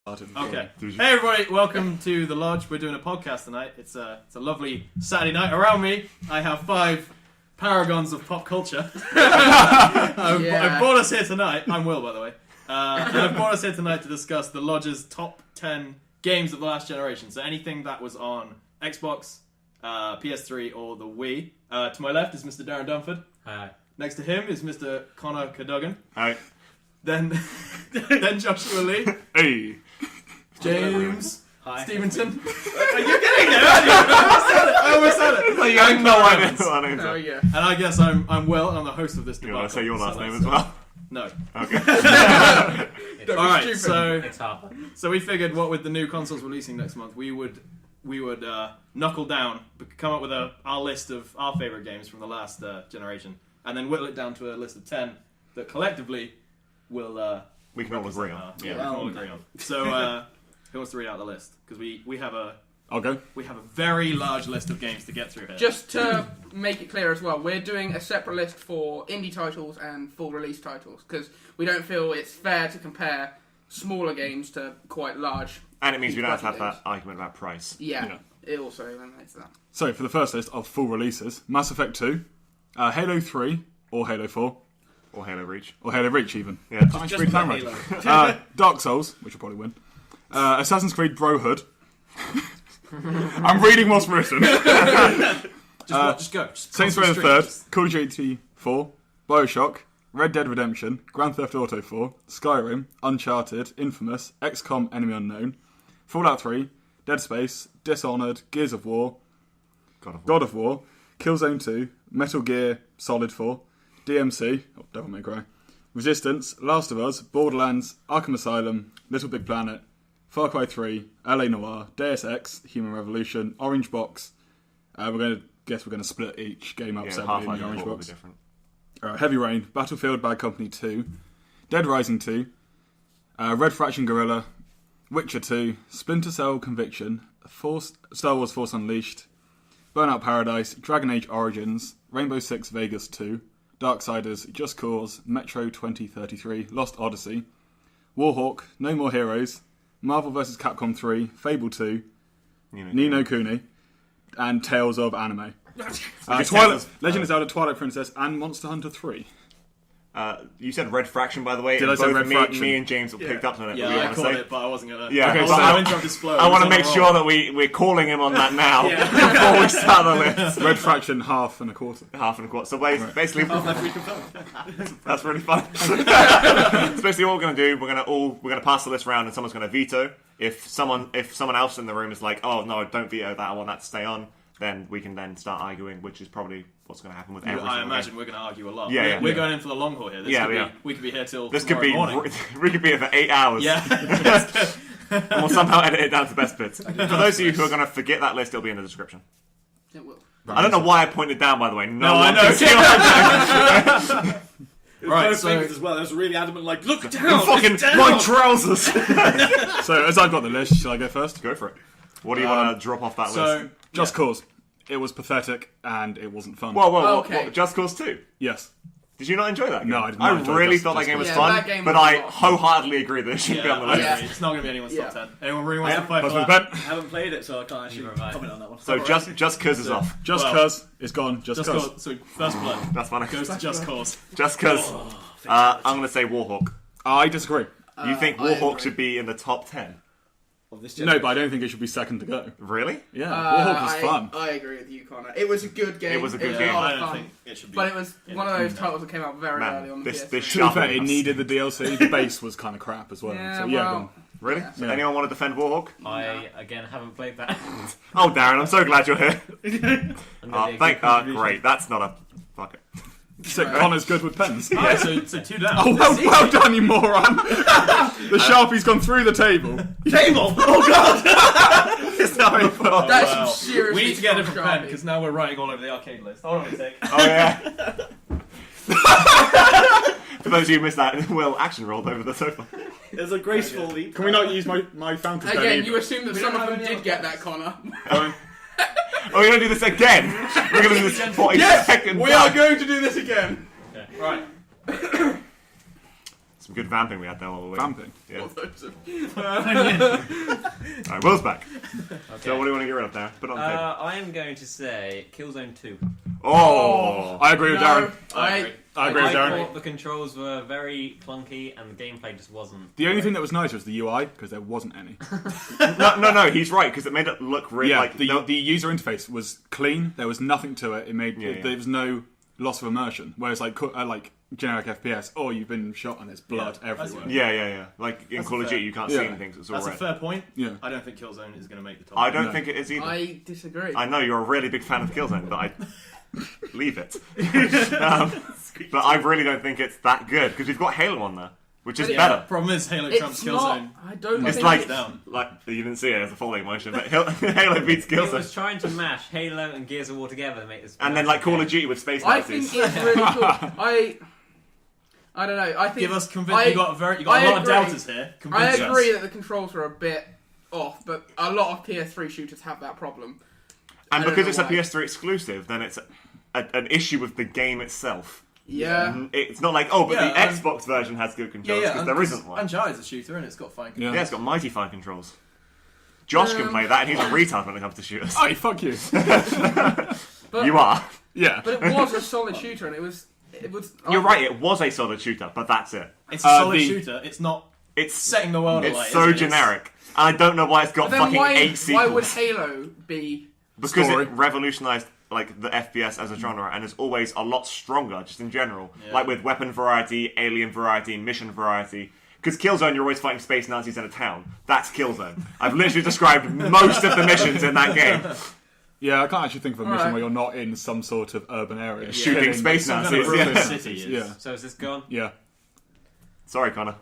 Okay. Hey everybody, welcome to The Lodge. We're doing a podcast tonight. It's a lovely Saturday night. Around me, I have 5 paragons of pop culture. I've brought us here tonight. I'm Will, by the way. And I've brought us here tonight to discuss The Lodge's top 10 games of the last generation. So anything that was on Xbox, PS3, or the Wii. To my left is Mr. Darren Dunford. Hi. Next to him is Mr. Connor Cadogan. Hi. Then Joshua Lee. Hey. James. Hi. Stevenson. You're getting there, aren't you? I almost said it. Well, you have no idea what my name's Oh yeah. And I guess I'm Will, and I'm the host of this You debacle. want to say your last name as well? No. Okay. Alright, so It's hard. we figured what with the new consoles releasing next month, we would knuckle down, come up with our list of our favourite games from the last generation, and then whittle it down to a list of 10 that collectively will We can all agree on. we can all agree on. So who wants to read out the list? Because we have a very large list of games to get through here. Just to make it clear as well, we're doing a separate list for indie titles and full release titles because we don't feel it's fair to compare smaller games to quite large. And it means we don't have to have games. that argument about price. Yeah, it also eliminates that. So, for the first list of full releases, Mass Effect 2, Halo 3, or Halo 4, Or Halo Reach. or Halo Reach even. Yeah. Just put Halo. Dark Souls, which will probably win. Assassin's Creed Brohood. I'm reading what's written. Just go. Just Saints Row the concentrate. 3rd, Call of Duty 4, Bioshock, Red Dead Redemption, Grand Theft Auto 4, Skyrim, Uncharted, Infamous, XCOM Enemy Unknown, Fallout 3, Dead Space, Dishonored, Gears of War, God of War, Killzone 2, Metal Gear Solid 4, DMC, Devil May Cry, Resistance, Last of Us, Borderlands, Arkham Asylum, Little Big Planet, Far Cry 3, LA Noire, Deus Ex, Human Revolution, Orange Box. We're going to split each game up separately in the Orange will be Box. different. Heavy Rain, Battlefield Bad Company 2, Dead Rising 2, Red Faction Guerrilla, Witcher 2, Splinter Cell Conviction, Star Wars Force Unleashed, Burnout Paradise, Dragon Age Origins, Rainbow Six Vegas 2, Darksiders, Just Cause, Metro 2033, Lost Odyssey, Warhawk, No More Heroes, Marvel vs. Capcom 3, Fable 2, No Kuni, and Tales of Anime. Legend of Zelda, Twilight Princess, and Monster Hunter 3. You said Red Fraction, by the way. Did and I say both Red Fraction? Me and James picked up on it. Yeah, I caught it, but I wasn't going to. Yeah, okay, I interrupted his flow. I want to make sure that we're calling him on that now before we start the list. Red Fraction, half and a quarter. Half and a quarter. So basically, that's really fun. So basically, what we're going to do, we're going to pass the list around, and someone's going to veto. If someone else in the room is like, oh no, don't veto that, I want that to stay on, then we can then start arguing, which is probably what's going to happen with every single I imagine game. we're going to argue a lot. Yeah, We're going in for the long haul here. We could be here till This could be morning. we could be here for 8 hours. Yeah. And we'll somehow edit it down to best bits. For those of you who are going to forget that list, it'll be in the description. It will. I don't know why I pointed down, by the way. No, I know. Right, so as well. There's really adamant, like, look down. Fucking my trousers. So, as I've got the list, shall I go first? Go for it. What do you want to drop off that so list? Just Cause. It was pathetic, and it wasn't fun. Whoa, Okay. what, Just Cause 2? Yes. Did you not enjoy that game? No, I did not enjoy really Just thought that Cause. game was Yeah, fun, that game but was I a lot of wholeheartedly agree that it should be on the list. Yeah. It's not going to be anyone's top 10. Anyone really I wants to fight for Buzz with that? Ben. I haven't played it, so I can't actually Neither have I. comment on that one. So Just Cause is off. Just Well, Cause is gone. Just Just Cause. Cause. So First Blood That's funny. goes to Just Cause. Just Cause. I'm going to say Warhawk. I disagree. You think I Warhawk agree. should be in the top 10? Of this No, but I don't think it should be second to go. Really? Yeah, Warhawk was fun. I agree with you, Connor. It was a good game. It was a good a game. lot I of don't fun. think it should be. But it was one of those titles that came out very early on Man, the this PS3. To be sharp. fair, it needed the DLC. The base was kind of crap as well. Yeah, so yeah, well- go on. Really? Yeah. So anyone want to defend Warhawk? I, again, haven't played that. Oh, Darren, I'm so glad you're here. I'm gonna be a good contribution. Great. That's not a... Fuck it. So Connor's good with pens. Yeah, so 2 down. Oh, well done, you moron! The Sharpie's gone through the table. Table! Oh god! It's not my fault. That's Wow. some serious. We need to get a different pen Sharpie. because now we're writing all over the arcade list. Hold on a sec. Oh, yeah. For those of you who missed that, Will action rolled over the sofa. There's a graceful leap. Can we not use my fountain pen Again, either? you assume that We some don't of them have any did get that, Connor. Oh, we're going to do this again? We're going to do this 42nd We are going to do this again. Right. Some good vamping we had there while we were waiting. Vamping? Yeah. Alright, Will's back. Okay. So what do you want to get rid of now? Put it on the table. I am going to say Killzone 2. Oh! I agree with Darren. I agree. I agree with I Darren. thought the controls were very clunky and the gameplay just wasn't. The only thing that was nice was the UI, because there wasn't any. No, he's right, because it made it look really Yeah, like... the user interface was clean. There was nothing to it. Yeah. There was no loss of immersion. Whereas like generic FPS, you've been shot and there's blood everywhere. Yeah. Like in That's Call of fair. Duty, you can't Yeah. see anything, so it's all That's a red. fair point. Yeah. I don't think Killzone is going to make the top. I don't No. think it is either. I disagree. I know you're a really big fan of Killzone, but I... Leave it. But I really don't think it's that good, because we've got Halo on there, which is But better. Problem is, Halo It's trumps not. Killzone. I don't It's think like, down. you didn't see it as a folding motion, but Halo beats It was Killzone. trying to mash Halo and Gears of War together to make this. And then like Call of Duty with space I Nazis. think it's really cool. I don't know. I think Give us I- convince. You got a lot of agree. doubters here. I Convince us. agree that the controls are a bit off, but a lot of PS3 shooters have that problem. And I don't because know it's a why. PS3 exclusive, then it's an issue with the game itself. Yeah. It's not like, but Yeah, the Xbox version has good controls, because there isn't one. Uncharted's a shooter and it's got fine. Yeah. Yeah, it's got mighty fine controls. Josh can play that, and he's a retard when it comes to shooters. Oh, fuck you. But, You are. Yeah. But it was a solid shooter, and it was. You're right, it was a solid shooter, but that's it. It's a solid the- shooter. It's not It's setting the world alight. It's so is it? generic. And I don't know why it's got But then fucking why 8 sequels. would Halo be? Because Story. it revolutionized like the FPS as a genre and is always a lot stronger just in general. Yeah. Like with weapon variety, alien variety, mission variety. Because Killzone, you're always fighting space Nazis in a town. That's Killzone. I've literally described most of the missions in that game. Yeah, I can't actually think of a mission Alright. where you're not in some sort of urban area. Shooting Killing space Some kind Nazis. of Yeah. Brooklyn City is. Yeah. So is this gone? Yeah. Sorry, Connor.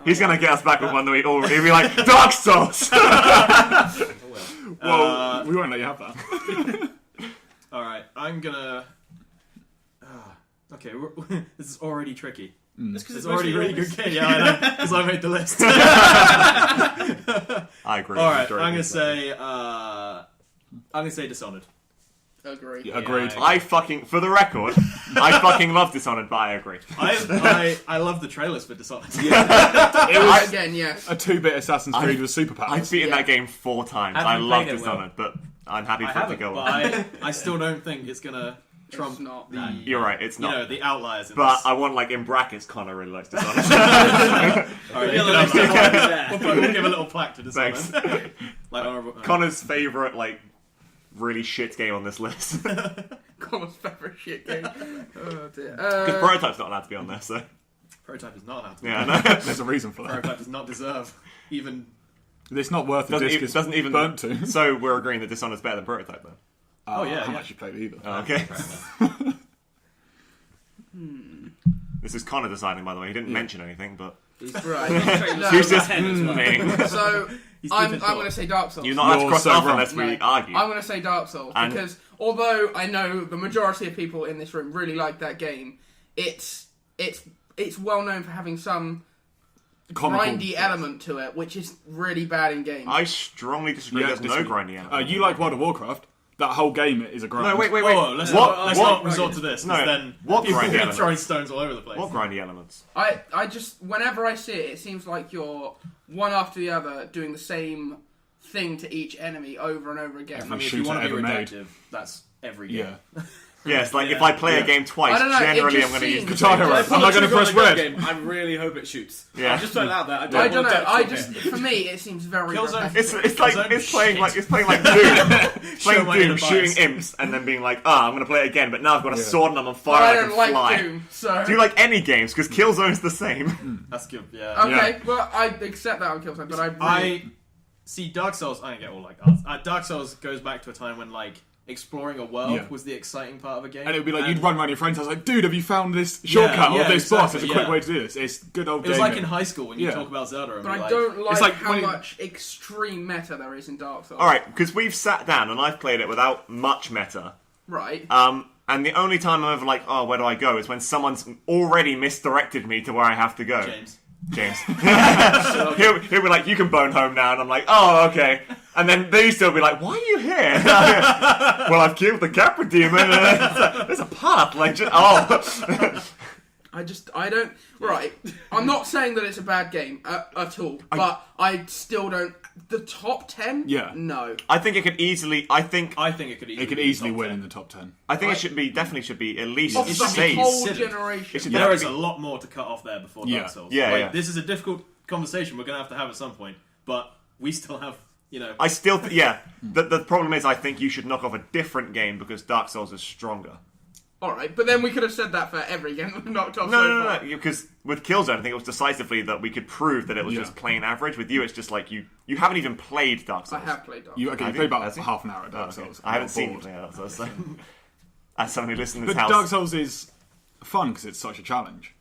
He's gonna get us back with one that we all. He'll be like, Dark Souls! Oh well. Well, we won't let you have that. All right, I'm gonna. Okay, this is already tricky. It's It's already really good game. Yeah, I know, because I made the list. I agree. All right, Majority I'm gonna of say. I'm gonna say Dishonored. Agree. Yeah, agreed. I- for the record, I fucking love Dishonored, but I agree. I love the trailers for Dishonored. It was Again, yes. a 2-bit Assassin's Creed with superpowers. I've beaten Yeah. that game 4 times. Have I you love played it, Dishonored, but I'm happy I for it to haven't, go but on. I still don't think it's gonna trump It's not. the. You're right, it's You not. know, the outliers. In But this. I want, like, in brackets, Connor really likes Dishonored. All right, you can have that. Yeah. We'll give a little plaque to Dishonored. Thanks. Like honorable. Connor's favourite, like, really shit game on this list. Because Connor's favourite shit game. Oh dear. Prototype's not allowed to be on there, so... Prototype is not allowed to. be. Yeah, I know. There's a reason for that. Prototype does not deserve even. It's not worth the Doesn't disc even, it's doesn't even burnt to. So we're agreeing that Dishonored's better than Prototype, then? Oh, yeah, I haven't yeah. actually played either. Oh, okay. This is Connor deciding, by the way. He didn't mention anything, but... Right. He's just... No, so He's I'm deep in going thought. to say Dark Souls. You're not allowed to You're cross so off wrong. unless we No. argue. I'm going to say Dark Souls And- because although I know the majority of people in this room really like that game, it's well known for having some Comical. grindy element to it, which is really bad in games. I strongly disagree. Yeah, There's no disagree. grindy element. You like World of Warcraft? That whole game is a grind. No, wait. Whoa, let's What not resort to this. 'cause No, then what people grindy will be element? throwing stones all over the place. What grindy elements? I just whenever I see it, it seems like you're one after the other doing the same thing to each enemy over and over again. I mean, if shooter you want to be ever made. reductive, that's every game. Yeah. Yes, like Yeah. if I play a Yeah. game twice, I don't know, it generally just I'm going to use seems- the Guitar same Hero. weapon. Am I going to press red? Game, I really hope it shoots. Yeah. I'm just throwing it out there. I don't know. depth I from just it. for me it seems very Killzone- repetitive. It's like Killzone it's playing shit. like Doom, playing my Doom, inner shooting bias. imps, and then being like, I'm going to play it again, but now I've got a Yeah. sword and I'm on But fire I and I don't can like fly. Doom, so Do you like any games? Because Killzone's the same. That's good. Yeah. okay. Well, I accept that on Killzone, but I really, I see Dark Souls. I don't get all like that. Dark Souls goes back to a time when like exploring a world Yeah. was the exciting part of a game, And it would be like, you'd run around your friends' house like, dude, have you found this shortcut or yeah, this boss? exactly, There's a quick yeah. way to do this. It's good old It was gaming. like in high school when you Yeah. talk about Zelda. And but be I like, don't like, It's like how when you- much extreme meta there is in Dark Souls. Alright, because we've sat down and I've played it without much meta. Right. And the only time I'm ever like, oh, where do I go? Is when someone's already misdirected me to where I have to go. James. he'll be like, you can bone home now, and I'm like, oh, okay. And then they still be like, why are you here? Well, I've killed the Capra demon, and there's a path, like, just, oh. I don't. Right, I'm not saying that it's a bad game at all, but I still don't. The top 10? Yeah. No. I think it could easily. I think it could easily win 10. in the top 10. I think it should be definitely at least Of the safe. whole Civic. generation. There is a lot more to cut off there before Yeah. Dark Souls. Yeah, Like, yeah. This is a difficult conversation we're going to have at some point, but we still have, I still, the problem is, I think you should knock off a different game because Dark Souls is stronger. Alright, but then we could have said that for every game we've knocked off so far. No, because with Killzone, I think it was decisively that we could prove that it was just plain average. With you, it's just like you haven't even played Dark I Souls. have played Dark You Souls. played about Has he? half an hour at Dark Okay. Souls. I haven't Got seen you bored. play Dark Souls. So. As someone who listened to But this house, Dark Souls is fun because it's such a challenge.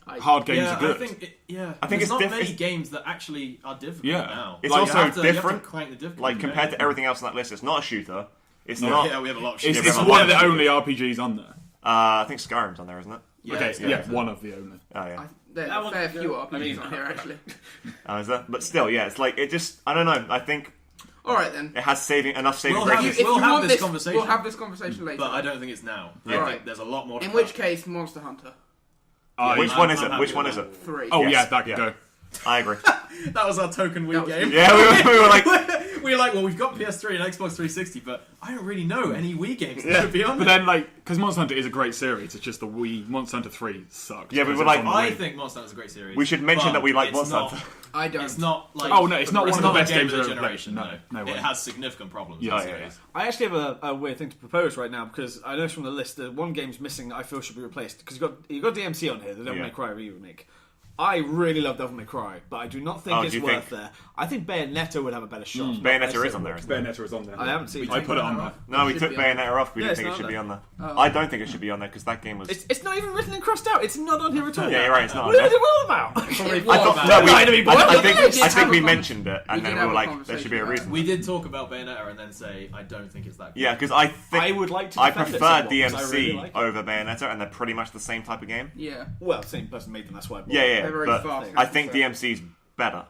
Hard games yeah, are good. I think I think there's it's not diff- many it's- games that actually are difficult Yeah. now. It's Like, also you have to different, crank the difficulty like compared to down. everything else on that list, it's not a shooter. It's not. Yeah, we have a lot of It's, shit. it's Yeah, one of the yeah. only RPGs on there. I think Skyrim's on there, isn't it? Yeah, one of the only. Oh yeah. There's That a one- fair few yeah. RPGs on here, actually. Oh, is that? But still, yeah. It's like it just. I don't know. I think Alright then. it has enough saving We'll graces. have- We'll want this conversation. We'll have this conversation later. But I don't think it's now. Yeah. I Right. think there's a lot more to In cut. which case, Monster Hunter Which I'm- one is I'm it? happy Which with one that. is it? 3. Oh Yes, yeah, that could yeah. go. I agree. That was our token Wii That was- game. Yeah, we were like. we were like, well, we've got PS3 and Xbox 360, but I don't really know any Wii games that should be on But there. then, like, because Monster Hunter is a great series, it's just the Wii. Monster Hunter 3 sucks. Yeah, we because were it's like, on the I Wii. think Monster Hunter's a great series. We should mention but that we like it's Monster not- Hunter. I don't. It's not like. Oh, no, it's not one of the not best a game games of the ever played. generation. No, no way. It has significant problems. Yes, yeah, it yeah. is. I actually have a weird thing to propose right now because I noticed from the list that one game's missing that I feel should be replaced because you got DMC on here, the Devil Yeah. May Cry remake. I really love Devil May Cry, but I do not think Oh, it's do you worth think- there. I think Bayonetta would have a better shot. Bayonetta is on there, isn't it? Bayonetta is on there. I haven't seen I it. put it on there. No, we Should took be on Bayonetta off. We Yeah, didn't it's think it not should on be there. on there. Oh. I don't think it should be on there because that game was. It's not even written and crossed out. It's not on here at all. Yeah, you're right. It's not on What are there. they all about? I thought no, Trying to be boiled. I We think did have we a mentioned it, and we then did we have were a like, there should be a conversation reason. We did talk about Bayonetta and then say, I don't think it's that good. Yeah, because I think I would like to I defend it prefer somewhat, 'cause I DMC really like it. over Bayonetta, and they're pretty much the same type of game. Yeah. Well, same person made them. That's why. I bought Yeah, it. yeah, They're very but fast, I I think think so. DMC's better.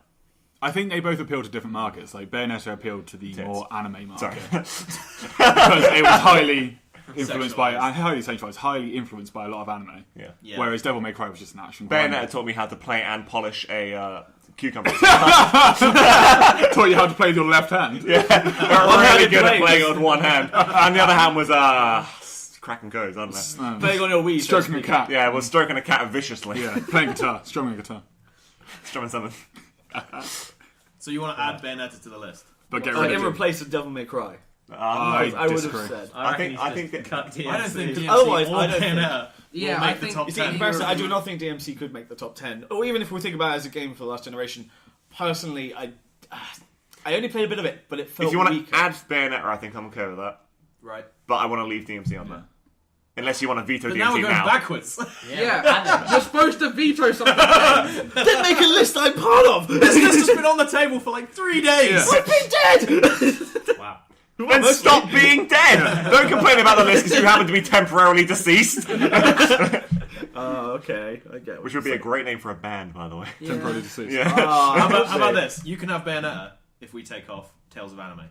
I think they both appeal to different markets. Like Bayonetta appealed to the Tits. more anime market Sorry. because it was highly influenced by Sexualized. highly sexualized, highly influenced by a lot of anime. Yeah. Yeah. Whereas Devil May Cry was just an action. Bayonetta taught me how to play and polish a cucumber. taught you how to play with your left hand. Yeah, we're really good at blade. playing it with one hand, and the other hand was cracking codes, aren't they? Playing on your Wii. so to Stroking a speak. cat. Yeah, we're stroking a cat viciously. Yeah, playing guitar, strumming a guitar. Strumming something. So you want to add Bayonetta to the list? But get Like rid in of it. replace of Devil May Cry. I I would disagree. have said. I think- reckon I you think should cut DMC. I don't think DMC Otherwise, or I don't think- Bayonetta Yeah, will I make think- the top You see, 10. in comparison, I do not think DMC could make the top 10. Or even if we think about it as a game for the last generation, personally, I only played a bit of it, but it felt If you want weaker. to add Bayonetta, I think I'm okay with that. Right. But I want to leave DMC on there. Unless you want to veto But DMC now we're going now. backwards. Yeah. You're supposed to veto something. Didn't make a list I'm part of! This list has been on the table for like 3 days. We've been dead! Wow. Then stop being dead! Don't complain about the list because you happen to be temporarily deceased. Oh, okay. I get Which would be a great name for a band, by the way. Temporarily deceased. Yeah. How about this? You can have Bayonetta if we take off Tales of Anime.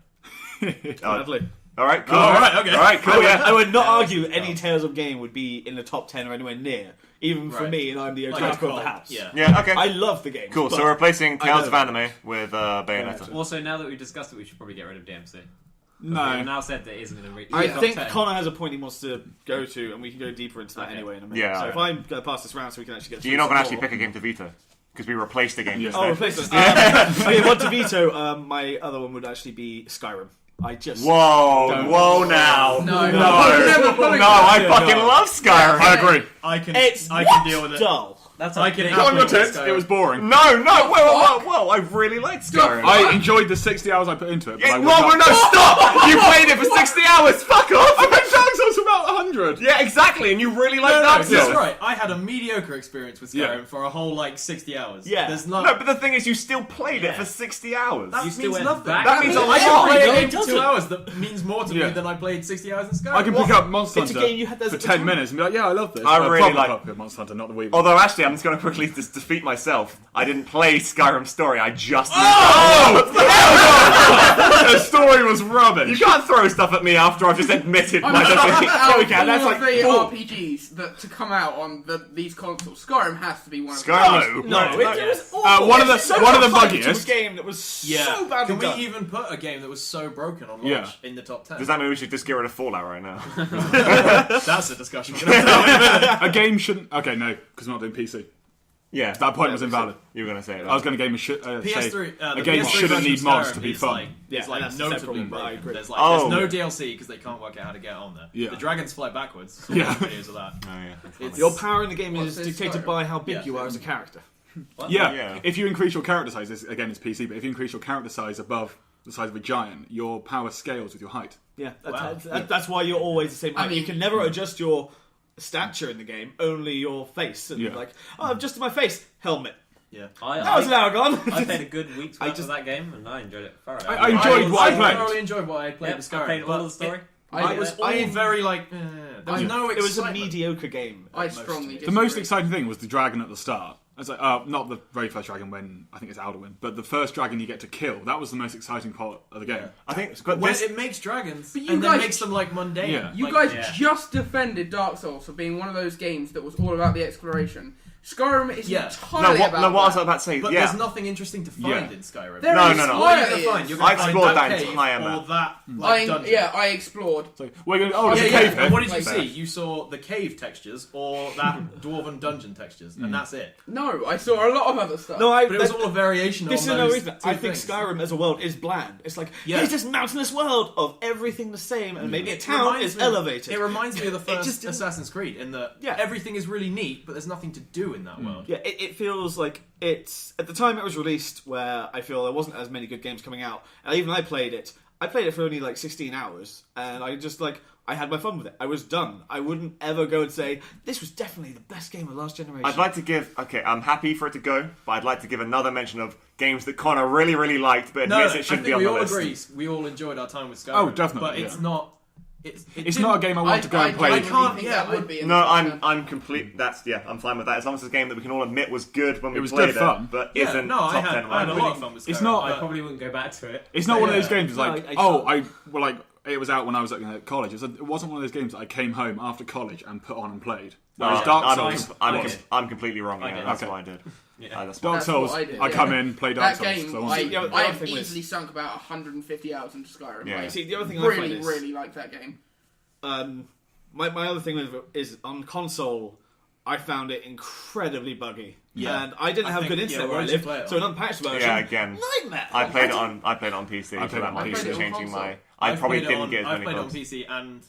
Gladly. Alright, cool. Alright, okay. Alright, cool, yeah. I would not argue any Tales of game would be in the top 10 or anywhere near. Even for Right. me, and I'm the Like otaku a of the cult, house. Yeah. Yeah, okay. I love the game. Cool, so we're replacing I Tales know of that. Anime with Bayonetta. Also, now that we've discussed it, we should probably get rid of DMC. We've No. now said that it isn't going to reach. I the top think 10. Connor has a point he wants to go to, and we can go deeper into that Okay. anyway in a minute. Yeah, so alright. if I'm going to pass this round so we can actually get So through you're not going to some actually more. pick a game to veto? Because we replaced the game Yeah. just Oh, now. replace this. Okay, one to veto. My other one would actually be Skyrim. I just... Whoa, Don't- whoa now. No, No, I fucking love Skyrim. I agree. I can It's deal with it. dull. That's I a can big- have On your with tits, Skyrim. it was boring. No, whoa, I really liked Skyrim. I enjoyed the 60 hours I put into it. But Yeah, I would no, not- stop! You played it for 60 hours, fuck off! I played Dark Souls for about 100. Yeah, exactly, and you really like No, Dark that's Souls. right. I had a mediocre experience with Skyrim Yeah. for a whole like 60 hours. Yeah. There's not. No, but the thing is, you still played it Yeah. for 60 hours. that You still means went nothing. back. That means a I lot. can play a No, game it for 2 doesn't. hours that means more to Yeah. me than I played 60 hours in Skyrim. I can pick up Monster It's a Hunter game you had- there's for a 10 time. minutes and be like, yeah, I love this. I But really proper like- pick up Monster Hunter, not the Wii. Although, actually, I'm just going to quickly just defeat myself. I didn't play Skyrim Story, I just... The story story was rubbish. You can't throw stuff at me after I've just admitted my defeat. Out we of can. That's all like of the four. RPGs that to come out on these consoles, Skyrim has to be one of them. Skyrim. No, it was awful. one of the- It's so one of the hyped to a buggiest- game that was so badly Can we done. even put a game that was so broken on launch Yeah. in the top 10? Does that mean we should just get rid of Fallout right now? That's a discussion. A game shouldn't. Okay, no, because we're not doing PC. Yeah. That point was invalid. You were going to say that. I was going to say PS3, a the game PS3 shouldn't version need of mods Skyrim to be is fun. Like, Yeah, it's like that's the notably problem, but I broken. agree. There's Oh. no DLC because they can't work out how to get on there. Yeah. The dragons fly backwards. Yeah. Videos of that. Oh, yeah. It's- Your power in the game What's is this dictated Skyrim? by how big Yeah. you are as a character. Yeah. Yeah. If you increase your character size, this, again, it's PC, but if you increase your character size above the size of a giant, your power scales with your height. Yeah, Wow. that's why you're always the same height. I mean- you can never adjust your stature in the game, only your face. And Yeah. like, oh, I've adjusted my face. Helmet. Yeah. That was an hour gone. I played a good week's I worth just- of that game, and I enjoyed it thoroughly. I enjoyed what I played. thoroughly enjoyed what I played Yep, with Skyrim. I played all but of the story. It was all very like. There was no It was a excitement. mediocre game. I at most. strongly The most disagree. exciting thing was the dragon at the start. It's like, not the very first dragon when I think it's Alduin, but the first dragon you get to kill. That was the most exciting part of the game. I think When this, it makes dragons, But you and guys- then makes them like mundane. Yeah. You Like, guys yeah. just defended Dark Souls for being one of those games that was all about the exploration. Skyrim is Yeah. entirely what about was I that. about to say? But yeah. there's nothing interesting to find Yeah. in Skyrim. There No, is- no, no. What are you there going to find? is. You're going I to find explored that that cave entire or map. that dungeon. I explored. So we're going. Oh, it's Yeah, a yeah. cave And here. what did you Like- see? You saw the cave textures or that dwarven dungeon textures, and that's it. No, I saw a lot of other stuff. No, But it was all a variation This on is no those reason. two I think things. Skyrim as a world is bland. It's like, Yeah. here's this mountainous world of everything the same, and maybe a It town reminds is me- elevated. It reminds me of the first just didn't- Assassin's Creed in that Yeah. everything is really neat, but there's nothing to do in that world. Yeah, it feels like it's at the time it was released where I feel there wasn't as many good games coming out, and even I played it for only like 16 hours, and I just I had my fun with it. I was done. I wouldn't ever go and say this was definitely the best game of last generation. I'd like to give. Okay, I'm happy for it to go, but I'd like to give another mention of games that Connor really, really liked, but No, admits I it shouldn't think be we on the all list. agree. We all enjoyed our time with Skyrim. Oh, definitely, But it's yeah. not. It's not a game I want to go and play. I can't- think yeah, that would be in No, the top I'm 10. I'm complete. That's I'm fine with that. As long as it's a game that we can all admit was good when we It was played good fun. but Yeah, isn't no, top I 10 had a right? lot of fun with Skyrim. It's not- I but- probably wouldn't go back to it. It's not one of those Yeah. games. It's like, it was out when I was at college. It wasn't one of those games that I came home after college and put on and played. Whereas Dark Souls, I'm completely wrong. Okay. Yeah, that's Okay. what I did. Yeah. That's Dark That's Souls, what I did, I yeah. come in, play Dark That Souls. game, 'cause I want to- Yeah, the I other have thing was- easily sunk about 150 hours into Skyrim. Yeah. Like, See, the other thing I find really, is- really like that game. My other thing is on console, I found it incredibly buggy. Yeah. And I didn't I have think- good yeah, internet where where I did you lived, play it so an on? unpatched version. Yeah, again. Nightmare. I played it on PC. I played it on I'm PC. changing console. my. I probably played it didn't on- get as I've many played it on bugs. PC and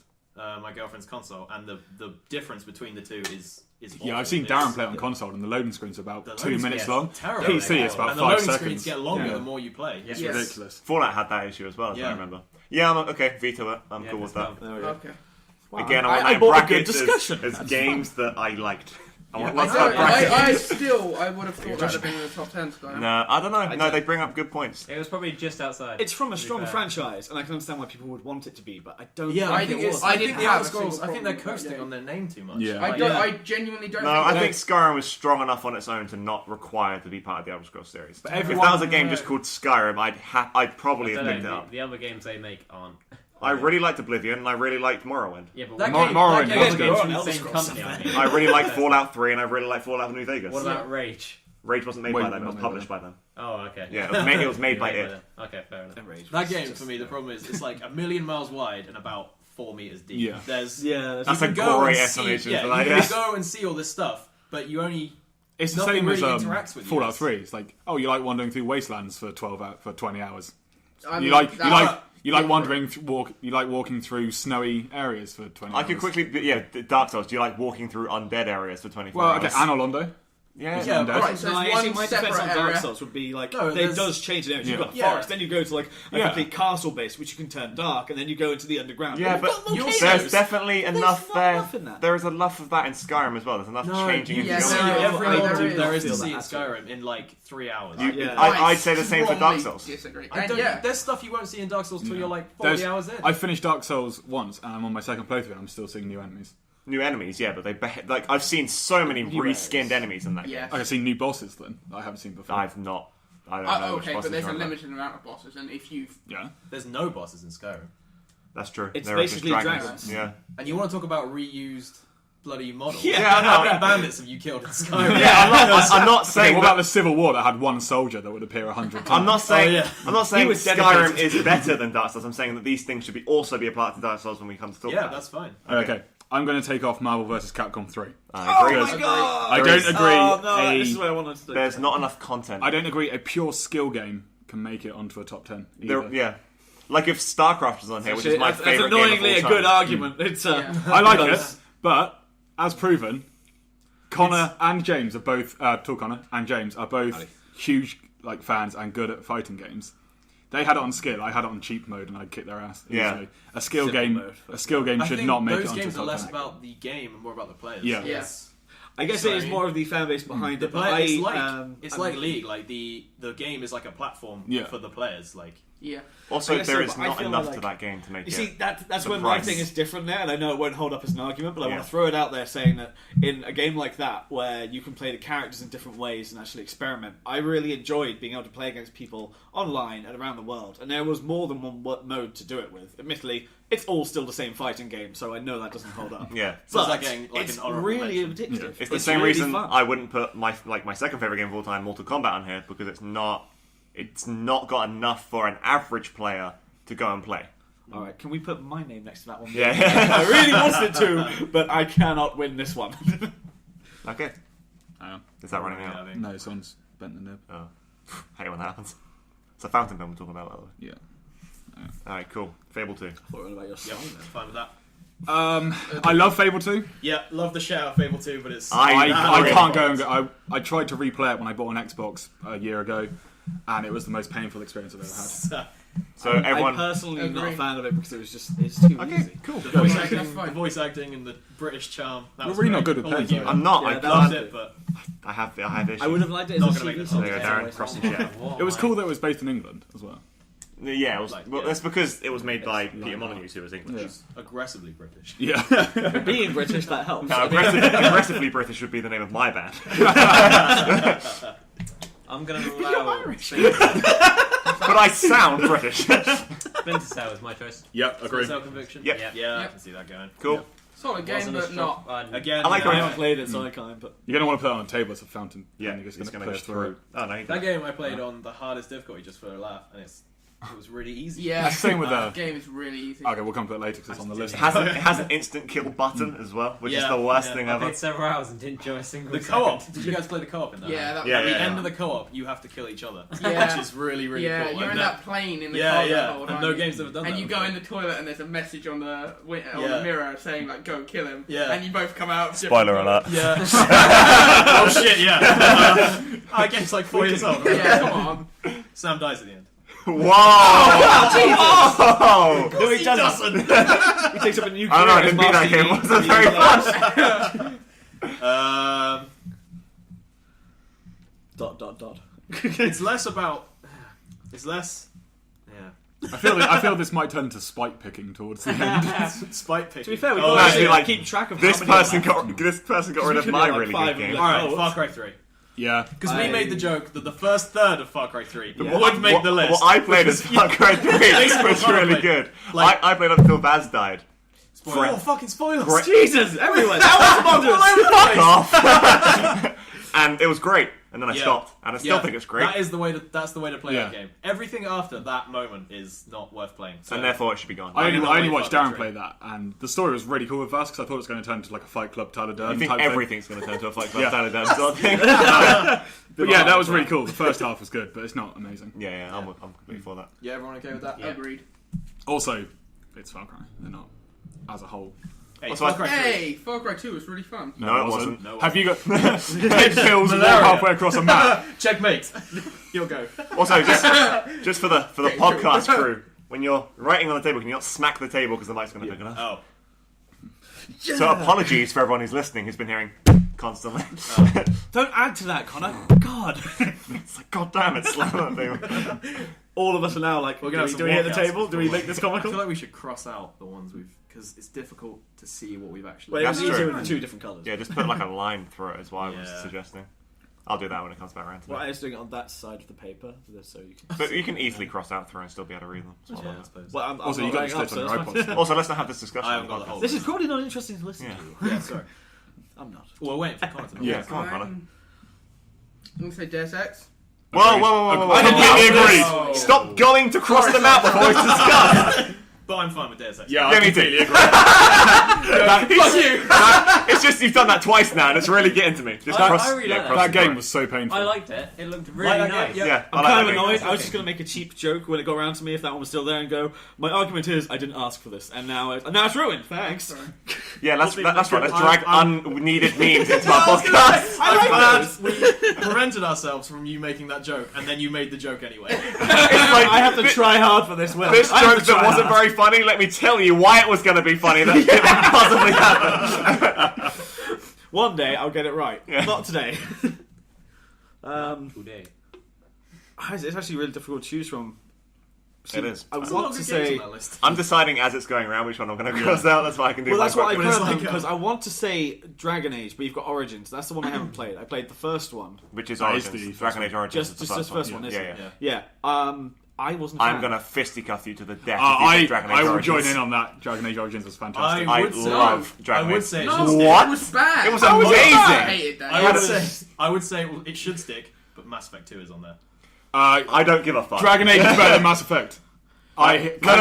my girlfriend's console, and the difference between the two is Yeah, awful. I've seen It's- Darren play it on console, and the loading screens are about The 2 loading minutes screens long. are terrible. PC is about and the 5 loading seconds. screens get longer Yeah. the more you play. It's Yes. ridiculous. Fallout had that issue as well, as I Yeah. remember. Yeah, I'm okay. Veto it. I'm Yeah, cool with good that. stuff. There we go. Okay. Again, I I want that bought a good bracket discussion. as games that I liked. I want Yeah, lots I of know, brackets. I would have thought that would have been in the top 10 Skyrim. No, I don't know. No, don't. they bring up good points. It was probably just outside. It's from a to be strong fair. franchise, and I can understand why people would want it to be, but I don't Yeah, I I think think it's. it was. I I think didn't the have Elder a Scrolls. single I think they're problem with that coasting game. on their name too much. Yeah. I Like, don't. yeah. I genuinely don't. No, think I that- think Skyrim was strong enough on its own to not require to be part of the Elder Scrolls series. But If everyone- that was a game just called Skyrim, I'd probably I have don't picked it know, up. the other games they make aren't. I really liked Oblivion, and I really liked Morrowind. Yeah, but That what game- Morrowind that was game- good. You're from on the Elder same Scrolls. company, I mean. I really liked Fallout 3, and I really liked Fallout New Vegas. What about Rage? Rage wasn't made Wait, by them; it not was made published by by them. Oh, okay. Yeah, it was made by it. them. Okay, fair enough. That game for me, the problem is it's like 1,000,000 miles wide and about 4 meters deep. Yeah. There's Yeah, That's you a can go great and see- estimation Yeah, for you that. can Yeah. go and see all this stuff, but you only. It's the Nothing same really as interacts with you. Fallout 3. It's like, oh, you like wandering through wastelands for 20 hours. I You mean, like that- walking through snowy areas for 20 hours. I could quickly, Dark Souls. Do you like walking through undead areas for 24 Well, hours? okay, Anor Londo. Yeah, Yeah, Undead. Right, so No, it's actually, one my defense separate on Dark area. Souls would be like, No, it there's- does change the areas. You've Yeah. got Yeah. forest, then you go to like a Yeah. complete castle base, which you can turn dark, and then you go into the underground. Yeah, We've but got locations. there's definitely enough not there. enough in that. There is enough of that in Skyrim as well. There's enough changing you and yeah, can see no, going. every I world do there not is to feel see in that at all. Skyrim in like 3 hours. Yeah. I'd say the same for Dark strongly Souls. Disagree. I And don't, yeah, There's stuff you won't see in Dark Souls till you're like 40 hours in. I finished Dark Souls once, and I'm on my second playthrough, and I'm still seeing new enemies. New enemies, yeah, but I've seen so many New reskinned areas. enemies in that yeah. game. I've seen new bosses then that I haven't seen before. I've not. I don't know which okay, bosses but there's you're a on about. limited amount of bosses, and if you've Yeah. There's no bosses in Skyrim. That's true. It's There are just basically dragons. Yeah. And you want to talk about reused bloody models? Yeah, I know. How many bandits have you killed in Skyrim? I'm not Okay, saying what that. about the Civil War that had one soldier that would appear 100 times? I'm not saying. yeah. I'm not saying was Skyrim dedicated. is better than Dark Souls. I'm saying that these things should also be applied to Dark Souls when we come to talk Yeah, about. that's fine. Okay, I'm going to take off Marvel vs. Capcom 3. I agree. Oh my god! I There don't is- agree. Oh no, this is a, where I wanted to. There's not enough content. I don't agree. A pure skill game can make it onto a top 10. Either. Yeah. Like if StarCraft was on here, which is my That's favorite annoyingly game of a all good time. argument. It's I like because- it, but as proven, Connor and James are both. Tall Connor and James are both huge fans and good at fighting games. They had it on skill. I had it on cheap mode, and I'd kick their ass. Yeah. Easily. A skill Simple game. mode. A skill game I should think not make it those onto games are top less 10. about the game and more about the players. Yeah. Yes. I guess it is more of the fan base behind The it. But play, I, it's like League. Like the game is like a platform Yeah. for the players. Like Yeah. Also, I guess there so, is but I not feel enough like- to that game to make You it. see, that's the where my price. thing is different there, and I know it won't hold up as an argument, but I Yeah. want to throw it out there saying that in a game like that, where you can play the characters in different ways and actually experiment, I really enjoyed being able to play against people online and around the world, and there was more than one mode to do it with. Admittedly, it's all still the same fighting game, so I know that doesn't hold up. Yeah. So it's But like getting, like, it's an honourable really mention. addictive. It's the same really reason fun. I wouldn't put my second favorite game of all time, Mortal Kombat, on here because it's not got enough for an average player to go and play. All right, can we put my name next to that one? Yeah. I really wanted to, but I cannot win this one. Okay. Hang on. Is that running Yeah, I out? think. No, someone's bent the nib. Oh. Hate when that happens. It's a fountain pen we're talking about, by the way. Yeah. Alright, cool. Fable 2. Thought about your Yep, song then. fine with that. I love Fable 2. Yeah, love the shit out of Fable 2, but it's I Okay. can't go and go. I tried to replay it when I bought an Xbox a year ago, and it was the most painful experience I've ever had. So I'm everyone. personally not a Agree. fan of it because it's too Okay, easy. cool. The voice, That's acting, fine. the voice acting and the British charm. That We're was really great. not good with All the pens, humour. though. I'm not. Yeah, I that Loved was it, but I have issues. I would have liked it as Not a gonna make TV the series. There you go, Darren. Cross the jet. It was cool that it was based in England as well. Yeah, it was, Like, well, yeah. that's because it was made by It's Peter like Molyneux, who was English. Yeah. aggressively British. Yeah. Being British, that helps. Now, aggressively British would be the name of my band. I'm going to allow But I sound British. Splinter Cell is my choice. Yep, agree. Self conviction. Yep. Yeah, I Yep. can see that going. Cool. Solid game, Wasn't a but strong- not. Again, I like I Yeah. haven't played it, so I can't. But You're going to want to put it on a table as a fountain. Yeah, and you're just it's going going to to push go through. through. Oh, no, you that don't. game I played on the hardest difficulty just for a laugh, and it was really easy. Yeah. That's the same with The the. game is really easy. Okay, we'll come to it later because it's on the list. It has an instant kill button as well, which is Yeah, the worst yeah. thing I ever. played several hours and didn't enjoy a single The second. co-op. Did you guys play the co-op in that? Yeah, that Yeah, At the yeah. end of the co-op, you have to kill each other, Yeah. which is really, really yeah, cool. you're And in that plane in the yeah, car yeah. level, And aren't no you? game's ever done that. And you go before. in the toilet and there's a message on the on Yeah. the mirror saying like "Go kill him." Yeah. And you both come out. Spoiler alert. Yeah. Oh shit! Yeah. I guess like 4 years old. Right? Yeah, come on. Sam dies at the end. Whoa! Oh! no, he doesn't. He takes up a new career. I don't know, I as didn't beat that Master game. Yi. It wasn't very fun. Dot. It's less about. It's less. Yeah. I feel this might turn to spite picking towards the end. Spite picking. To be fair, we Oh, got actually, to like, keep track of This how many person are left. got rid of we my could do, like, really five good and game. be Alright, Oh, Far Cry 3. Yeah. Because we I- made the joke that the first third of Far Cry 3 What- would make the list. What I played as Far Cry 3 Basically, was what I really played. good. Like- I played up until Baz died. Oh, fucking spoilers! Great. Jesus, everyone. That was Fuck off! And it was great. And then I Yeah. stopped. And I still think it's great. That is the way to. That's the way to play Yeah. that game. Everything after that moment is not worth playing. So, And therefore it should be gone. I only Yeah, no, watched Far Cry Darren 3. play that, and the story was really cool with us because I thought it was going to turn into like a Fight Club Tyler I Durden think type thing. everything's going to turn to a Fight Club Yeah. Tyler Durden sort of thing. But yeah, that was really cool. The first half was good, but it's not amazing. Yeah, I'm completely for that. yeah, everyone okay with that? Yeah. Agreed. Also, it's Far Cry. They're not as a whole. Hey, What's Far that? Cry 3. Hey, Far Cry 2 was really fun. No, it wasn't. No, Have you got 10 pills and walk Malaria. halfway across a map? Checkmate. You'll go. Also, just for the podcast crew, when you're writing on the table, can you not smack the table because the mic's going to pick it up? Oh. So apologies for everyone who's listening who's been hearing constantly. Don't add to that, Connor. God. It's like, God damn it, slam that table. All of us are now like, We're do gonna we, have do some we hit the walkouts table? Do we make this I feel comical? like we should cross out the ones we've. Because it's difficult to see what we've actually Well, it was That's easier true. with the two different colours. Yeah, just put like a line through it is what I was Yeah. suggesting. I'll do that when it comes back around to Well, me. I was doing it on that side of the paper, so you can. But you can easily cross out through and still be able to read them. It's not Yeah, I bad. suppose. Well, I'm Also, not you got writing the up, slit on so your that's fine. iPod. Also, let's not have this discussion. I on haven't the got the podcast. whole. This is probably not interesting to listen Yeah. to. Yeah, sorry. I'm not. Well, we're waiting for Connor to Yeah, come on, Connor. I'm going to say Deus Ex. Whoa. I completely agree. Oh. Stop going to cross them out before it's discussed. But I'm fine with Deus Ex. Yeah, Yeah, I me too. completely agree. Fuck you! It's just you've done that twice now, and it's really getting to me. Just I cross. really like cross That the game line. was so painful. I liked it. It looked really Like that nice. game? Yeah, I'm I like kind of that game. annoyed. I was just Okay. going to make a cheap joke when it got around to me if that one was still there and go, my argument is I didn't ask for this, and now it's ruined. Thanks. Sorry. Yeah, that's right. Let's drag I'm- unneeded memes into our podcast. I I'm like glad those. we prevented ourselves from you making that joke, and then you made the joke anyway. It's like I have to try hard for this, Will. this I have joke to that try wasn't hard. very funny. Let me tell you why it was going to be funny. That didn't possibly happen. One day I'll get it right. Yeah. Not today. Today. It's actually really difficult to choose from. It is. I There's a lot want of to good games say. on that list. I'm deciding as it's going around which one I'm going to cross out. That's why I can do. Well, my that's what I quick- But it's put on like, because I want to say Dragon Age, but you've got Origins. That's the one I haven't played. I played the first one. Which is That is Origins. the Dragon Age Origins. Just is the first one, Yeah, isn't it? yeah. Yeah. I wasn't. a fan. I'm going to fisticuff you to the death. if you I say Dragon Age will Origins. join in on that. Dragon Age Origins was fantastic. I would say- love Dragon I Age. would say it No, should stick. What? it was bad. It was I amazing. hated that. I would say well, it should stick, but Mass Effect 2 is on there. I don't give a fuck. Dragon Age is better than Mass Effect. I No,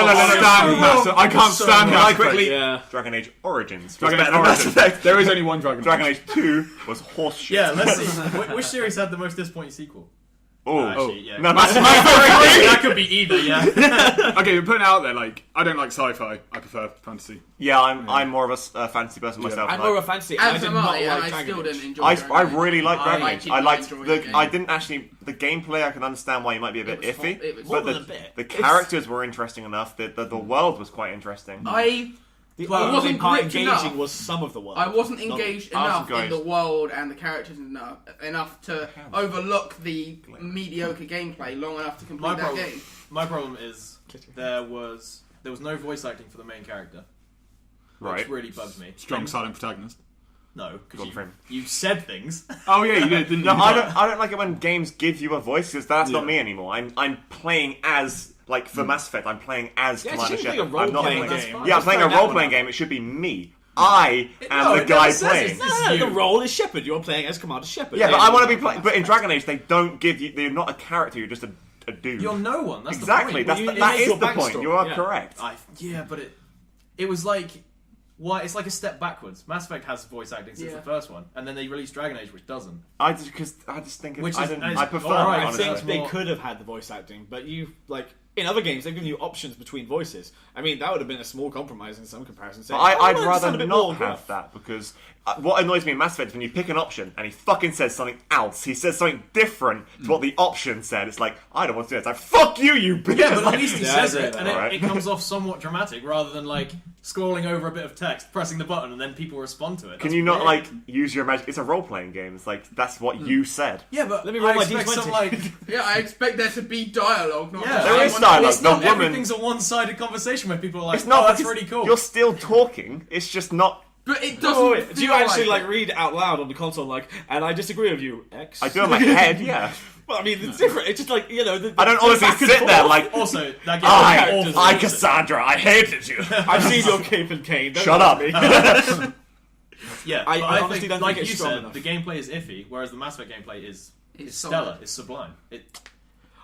I can't So stand good. Mass I Effect. quickly. Yeah. Dragon Age Origins. Dragon was Age better than Mass Origins. Effect. There is only one Dragon Age. Dragon Age 2 was horseshit. Yeah, let's see. Which series had the most disappointing sequel? Oh, Actually, yeah. no, Mass Effect. That could be either, yeah. Okay, we're putting it out there. Like, I don't like sci-fi. I prefer fantasy. Yeah, I'm more of a fantasy person myself. I'm Like, more of a fantasy. I As did am not I, and like I Dragon still Age. didn't enjoy I Dragon Age. really like Dragon Age. did I not liked enjoy the. game. I didn't actually the gameplay. I can understand why you might be a bit It was iffy, hot- it was but more than a bit. the characters were interesting enough. The world was quite interesting. The Well, only wasn't part gripped engaging enough. was some of the world. I wasn't Not- engaged I enough wasn't in the engaged. world and the characters enough to overlook the mediocre gameplay long enough to complete My that problem, game. my problem is there was no voice acting for the main character, which Right. really bugs me. Strong silent protagonist. No, because Gone for him. you said things. Oh yeah, you did, didn't No, you? I don't like it when games give you a voice because that's not Yeah. me anymore. I'm playing as like for Mass Effect. I'm playing as Yeah, it Commander should be a Shepard. I'm not role-playing playing. game. Yeah, I'm Just playing a throw that role playing one out. game. It should be me. I am No, the it guy never says playing. it's- No, you. the role is Shepard. You're playing as Commander Shepard. Yeah, but I want to be playing. But in Dragon Age, they don't give you. You're not a character. You're just a dude. You're no one. That's Exactly. The point. That's you that make is your the point. backstory, You are yeah. correct. Yeah, but it was like why it's like a step backwards. Mass Effect has voice acting since Yeah. the first one, and then they released Dragon Age, which doesn't. I just think it's, Which I is- didn't. is- I prefer. alright, it, I honestly. think Honestly. they More- could have had the voice acting, but you like in other games they've given you options between voices. I mean, that would have been a small compromise in some comparisons. But I'd want it to rather sound a bit not more have gruff. that because what annoys me in Mass Effect is when you pick an option and he fucking says something else. He says something different to what the option said. It's like, I don't want to do it. It's like, fuck you bitch. Yeah, but Like- at least he Yeah, I says agree it, with and that. Alright. it comes off somewhat dramatic rather than like scrolling over a bit of text, pressing the button, and then people respond to it. Can That's you not weird. like use your imagination? It's a role playing game. It's like that's what you said. Yeah, but Let me roll I my expect D20. some like. Yeah, I expect there to be dialogue, not Yeah, just There is someone- dialogue. It's The not woman- everything's a one-sided conversation where people are like, It's not. "Oh, that's because really cool." You're still talking. It's just not. But it doesn't. Oh, wait, do you feel actually like like read out loud on the console like, and I disagree with you, X? I do it in my head. Yeah. Well, I mean, it's different. It's just like the I don't the honestly back and sit there forth. like. Also, that game is awful. I, Cassandra, I hated you. I've seen your cape and cane. Don't Shut lie up. to me. Yeah, I but honestly think, don't like think you it's strong said, enough. the gameplay is iffy, whereas the Mass Effect gameplay is It's stellar, solid. it's sublime.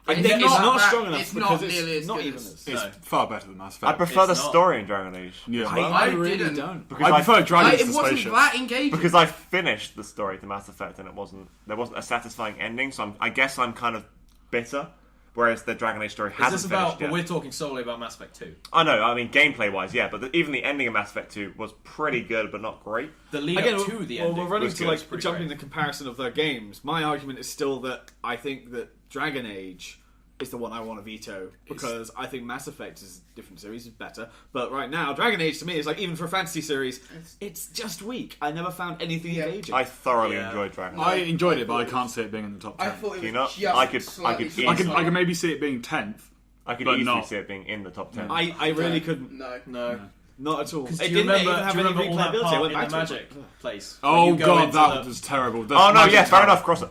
I It's think it's not not that- strong enough it's because not nearly it's as not good even as- as. It's No. far better than Mass I Effect. prefer the It's not. story in Dragon Age. Yeah. I really didn't. don't. Because I prefer Dragons It to wasn't spaceships. that engaging. Because I finished the story to Mass Effect and there wasn't a satisfying ending, so I guess I'm kind of bitter. Whereas the Dragon Age story Is hasn't this about? finished But yet. we're talking solely about Mass Effect 2. I know, I mean gameplay wise, yeah, but even the ending of Mass Effect 2 was pretty good, but not great. The lead Again, up to the well, ending. we're running was to good, like it's pretty jumping great. the comparison of their games. My argument is still that I think that Dragon Age is the one I want to veto because I think Mass Effect is a different series, is better. But right now, Dragon Age to me is like even for a fantasy series, it's just weak. I never found anything Yeah. engaging. I thoroughly Yeah. enjoyed Dragon Age. I enjoyed it, but I can't see it being in the top I 10. thought it You was know, just I could slightly easily- I can maybe see it being 10th. I could But easily not. see it being in the top 10. I really couldn't. No. No. Not at all. Because It do you didn't even remember, have do you any remember all that replayability. I part went in back the to it. magic place? Oh When you go god, into that was terrible. The Oh no, magic yeah, fair tower. enough. Cross it.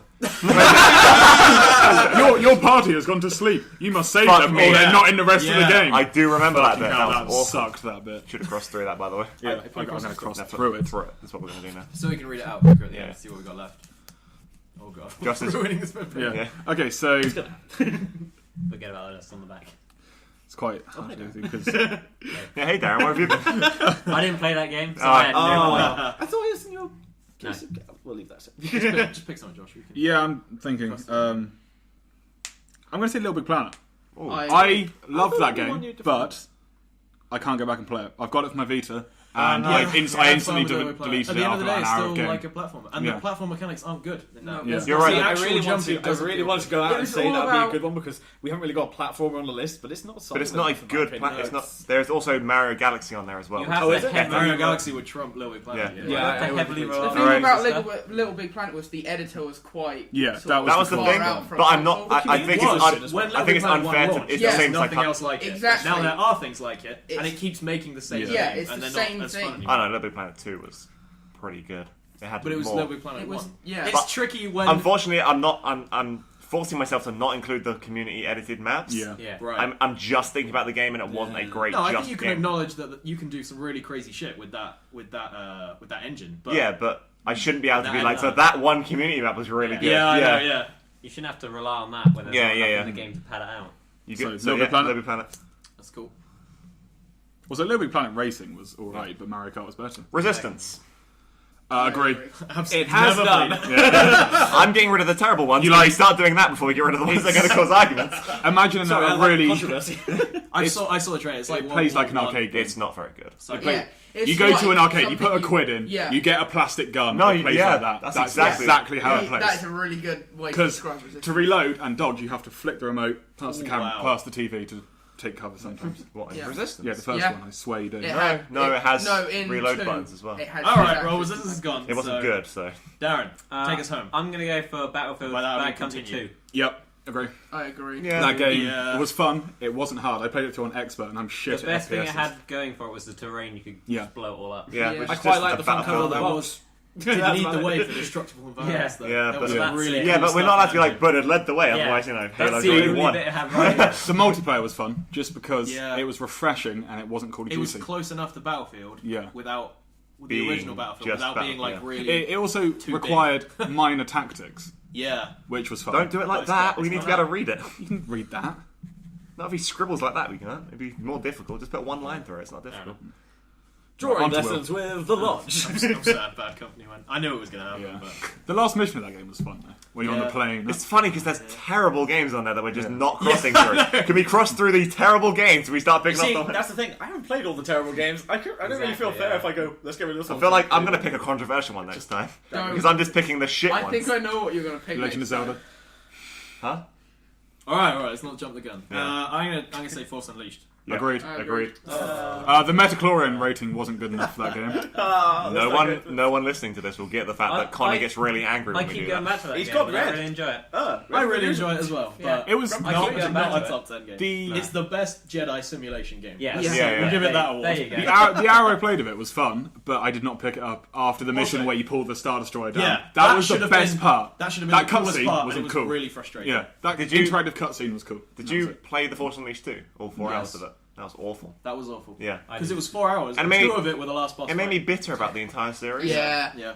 Your party has gone to sleep. You must save Fuck them, me. or they're Yeah. not in the rest of the Yeah. game. I do remember that Fucking bit. hell, That that was awful. sucked. That bit. Should have crossed through that, by the way. Yeah, if we I'm cross gonna it cross No, through it. Through it. That's what we're gonna do now. So we can read it out quicker at the end Yeah. and see what we got left. Oh god. Just as- Ruining this movie. Yeah. Yeah. Okay, so Forget about the list on the back. it's quite hard because Yeah, hey Darren, where have you been? I didn't play that game, so Oh, I had no Oh, idea. I thought it was in your. No. We'll leave that. Just pick someone, Josh. We can... yeah, I'm thinking. I'm gonna say Little Big Planet. Ooh. I loved thought that you won game, your but I can't go back and play it. I've got it for my Vita, Ah, and no. I Yeah, instantly deleted At it the end of after the day, an it's hour still of game. like a platformer, and Yeah. the platform mechanics aren't good. In that. Yeah. You're right. The I actual really jumping want doesn't feel to go out It and was say all that would be a about- good one because we haven't really got a platformer on the list, but it's not. But it's not a good. It's not. There's also Mario Galaxy on there as well. You have Oh, to is it? heavily Mario roll- Galaxy would trump Little Big Planet. Yeah. You have to heavily roll The up thing Alright. about stuff. Little Big Planet was the editor was quite. Yeah, sort that of was That was the far thing, out from but I'm not. console. I think It was. it's. When I Little think Big it's Planet unfair. launched, It's yeah, the same nothing type. else like it. Exactly. Now there are things like it, and It's- it keeps making the same Yeah. game, it's and the they're same not as thing. fun anymore. I don't know. Little Big Planet 2 was pretty good. It had But it was more. Little Big Planet It was 1. yeah. It's But tricky when Unfortunately, I'm forcing myself to not include the community edited maps. Yeah. Yeah. right. I'm just thinking about the game, and it wasn't a great. No, I just think you can game. acknowledge that you can do some really crazy shit with that engine. But Yeah, but I shouldn't be able to be That- like, so that- that one community map was really good. yeah, I know, yeah. You shouldn't have to rely on that when there's Yeah, not yeah, enough yeah. in the game to pad it out. You So, get Little Big Planet? Little Big Planet. That's cool. Also, Little Big Planet Racing was alright, but Mario Kart was better. Resistance. Agree. It has Never done. played it. I'm getting rid of the terrible ones. You like start doing that before we get rid of the ones that are going to cause arguments. Imagine Sorry, I that like really. controversy. I saw the trailer. It's like It plays like an 1.1. arcade game. It's not very good. So Yeah, it's You go like to an arcade, you something put a quid in, Yeah. you get a plastic gun. No, it plays yeah, like that. that's That's exactly- exactly how it That is plays. a really good way to Because describe resistance. to reload and dodge, you have to flick the remote past the Ooh, camera, wow. past the TV to take cover sometimes. What in Yeah. Resistance? Yeah, the first Yeah. one I swayed in. It No, had- no, it has in reload 2, buttons as well. It had All two right, well, axes. Resistance is gone. It wasn't so- good, so Darren, take us home. I'm going to go for Battlefield By that, we Bad Company continue. 2. Yep, agree. I agree. yeah. That game Yeah. was fun. It wasn't hard. I played it through on expert, and I'm shit The at best thing it FPS. had going for it was the terrain. You could Yeah. just blow it all up. Yeah, Yeah. which I is quite just like a the front cover of the Battlefield. box. Didn't That's lead the about way it. for destructible environments. though. Yeah, that but was that's really it. Yeah, cool but we're stuff not allowed to be in like, but it led the way, Yeah. otherwise, Halo's That's the already only won. bit it had right. The multiplayer was fun, just because Yeah. it was refreshing and it wasn't Call of It was Duty. close enough to Battlefield Yeah. with the Being original Battlefield just without being like Battlefield, really. It also Too required minor tactics, Yeah. which was fun. Don't do it like It's that. not- We it's need not to be able to read it. You can read that. Not if he scribbles like that, we can't. It'd be more difficult. Just put one line through it. It's not difficult. Drawing Onto lessons with the Lodge. I'm sad Bad Company went. I knew it was going to happen, Yeah. but The last mission of that game was fun, though. When you're on Yeah. the plane. It's funny because there's terrible games on there that we're just not crossing through. Can we cross through these terrible games? We start picking See, up the... that's the thing. I haven't played all the terrible games. I don't really feel Exactly, fair yeah. if I go, let's get rid of this I one. feel like I'm going to pick a controversial one next time. Don't. Because I'm just picking the shit I ones. think I know what you're going to pick. Legend of next Zelda. time. Huh? all right, let's not jump the gun. Yeah. I'm gonna say Force Unleashed. Yeah. Agreed. I agree. Agreed. The Metachlorian rating wasn't good enough for that game. No one listening to this will get the fact that Connor gets really angry I when we keep do going that. back to that He's game, got but I red. really enjoy it. I really enjoy it as well, Yeah. but It was I not, keep going back not to a it. top 10 game. the It's the best Jedi simulation game. Yes. Yeah. Yeah, yeah. We'll give it that There award. you go. the hour I played of it was fun, but I did not pick it up after the mission Also- where you pull the Star Destroyer down. Yeah, that was should the have best been- part. That should have been That the coolest cutscene part. and wasn't it was cool. really frustrating. Yeah, that Did you- interactive cutscene was cool. Did That you was it. play The Force Unleashed 2? All 4 Yes. hours of it? That was awful. That was awful. Yeah. Because it was 4 hours. And And it made- 2 of it were the last boss It made me fight. bitter about the entire series. Yeah. Yeah.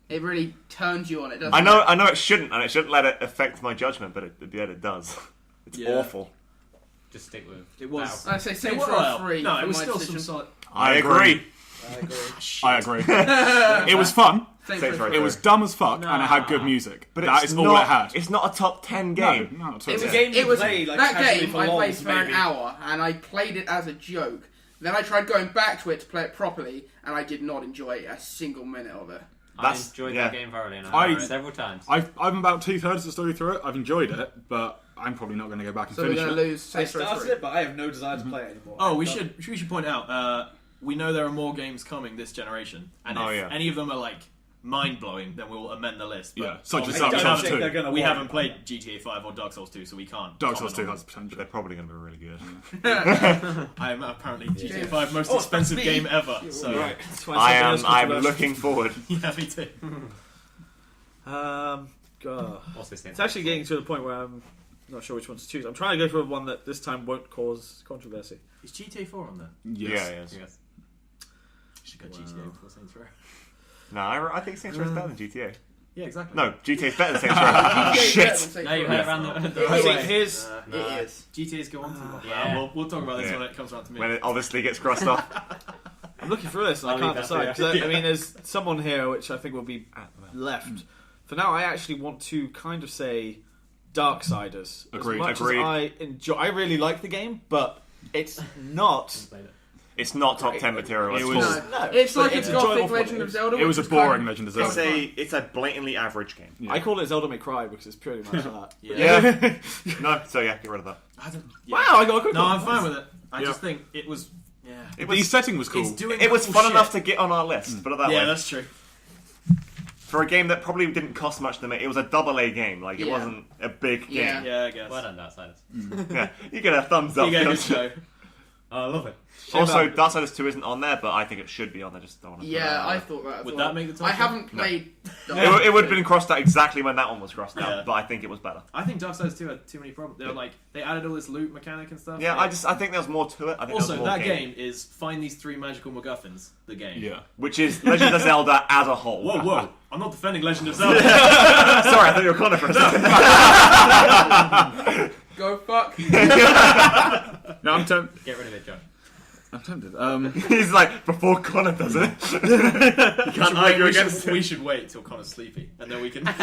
It really turns you on it, doesn't I it? know it shouldn't, and it shouldn't let it affect my judgment, but it does. It's Yeah. awful. Just stick with It was. Battlefield. I'd say It Saints was, Row 3. no, for it was my still decision. some solid. I agree. I agree. It was fun. Saints Saints Row Row 3. It was dumb as fuck, and it had good music. But that it's is all not, it had. It's not a top 10 No, game. no, it's It was, not. game you it was play, like, that casually game for I played lols, for an maybe. hour, and I played it as a joke. Then I tried going back to it to play it properly, and I did not enjoy a single minute of it. I That's- enjoyed yeah. that game thoroughly, and I- I played it several times. I'm about 2/3 of the story through it. I've enjoyed it, but I'm probably not going to go back and So we're finish going it. to lose I Saints Row started 3. it, but I have no desire to play it anymore. Oh, we I'm done. should point out. We know there are more games coming this generation, and Oh, if yeah. any of them are like mind blowing, then we'll amend the list. But Yeah, such as obviously Dark we Souls haven't- 2. they're gonna We want haven't played GTA 5 or Dark Souls 2, so we can't. Dark Souls 2 comment has on potential. They're probably going to be really good. them. I am apparently GTA 5 most expensive me. game ever. So Right. Let's find I something am. else I'm controversial. looking forward. yeah, me too. God. What's this It's actually getting to the point where I'm not sure which one to choose. I'm trying to go for one that this time won't cause controversy. Is GTA 4 on there? Yes. Yeah, yes. Yes. Should go GTA before Saints Row. No, I think Saints Row is better than GTA. Yeah, exactly. No, GTA is better than Saints Row. Shit. No, you heard it around the. Right, Wait, here's No, It is. GTA's go on to Yeah. we'll talk about this Yeah. when it comes around to me. When it obviously gets crossed off. I'm looking through this and I'll I can't leave that for decide. you. 'Cause I mean, there's someone here which I think will be left. For now, I actually want to kind of say Darksiders. Agreed. As much Agreed. As I really like the game, but it's not. It's not top 10 material. It It's was- cool. No, It's like it's a enjoyable Gothic for Legend it. of Zelda. It was a which boring kind Legend of It's Zelda. it's a blatantly average game. I call it Zelda May Cry because it's purely much that. Yeah. No, so yeah, get rid of that. I don't, yeah. Wow, I got a good No, one. I'm fine with it. I Yeah. just think it was. Yeah. It The was, setting was cool. It's doing it was cool fun shit. enough to get on our list. Put it that Yeah, way. that's true. For a game that probably didn't cost much to make, it was a AA game. Like it Yeah. wasn't a big Yeah. game. Yeah, I guess. Well done, Darksiders. Yeah, you get a thumbs up. You get a good don't you? show. I love it. Also, Darksiders 2 isn't on there, but I think it should be on there. Just don't want to. Yeah, I thought that as Would well. that make the top I 10? haven't played. It would have been crossed out exactly when that one was crossed out, Yeah. but I think it was better. I think Darksiders 2 had too many problems. They were like they added all this loot mechanic and stuff. Yeah, I think there was more to it. I think Also, there was more that game is find these 3 magical MacGuffins. The game. Yeah. which is Legend of Zelda as a whole. Whoa, whoa! I'm not defending Legend of Zelda. Sorry, I thought you were Connor for a second. Go fuck. No, I'm tempted. Get rid of it, John. I'm tempted. He's like, before Connor does it. You can't argue against it. we should wait till Connor's sleepy, and then we can. I'm,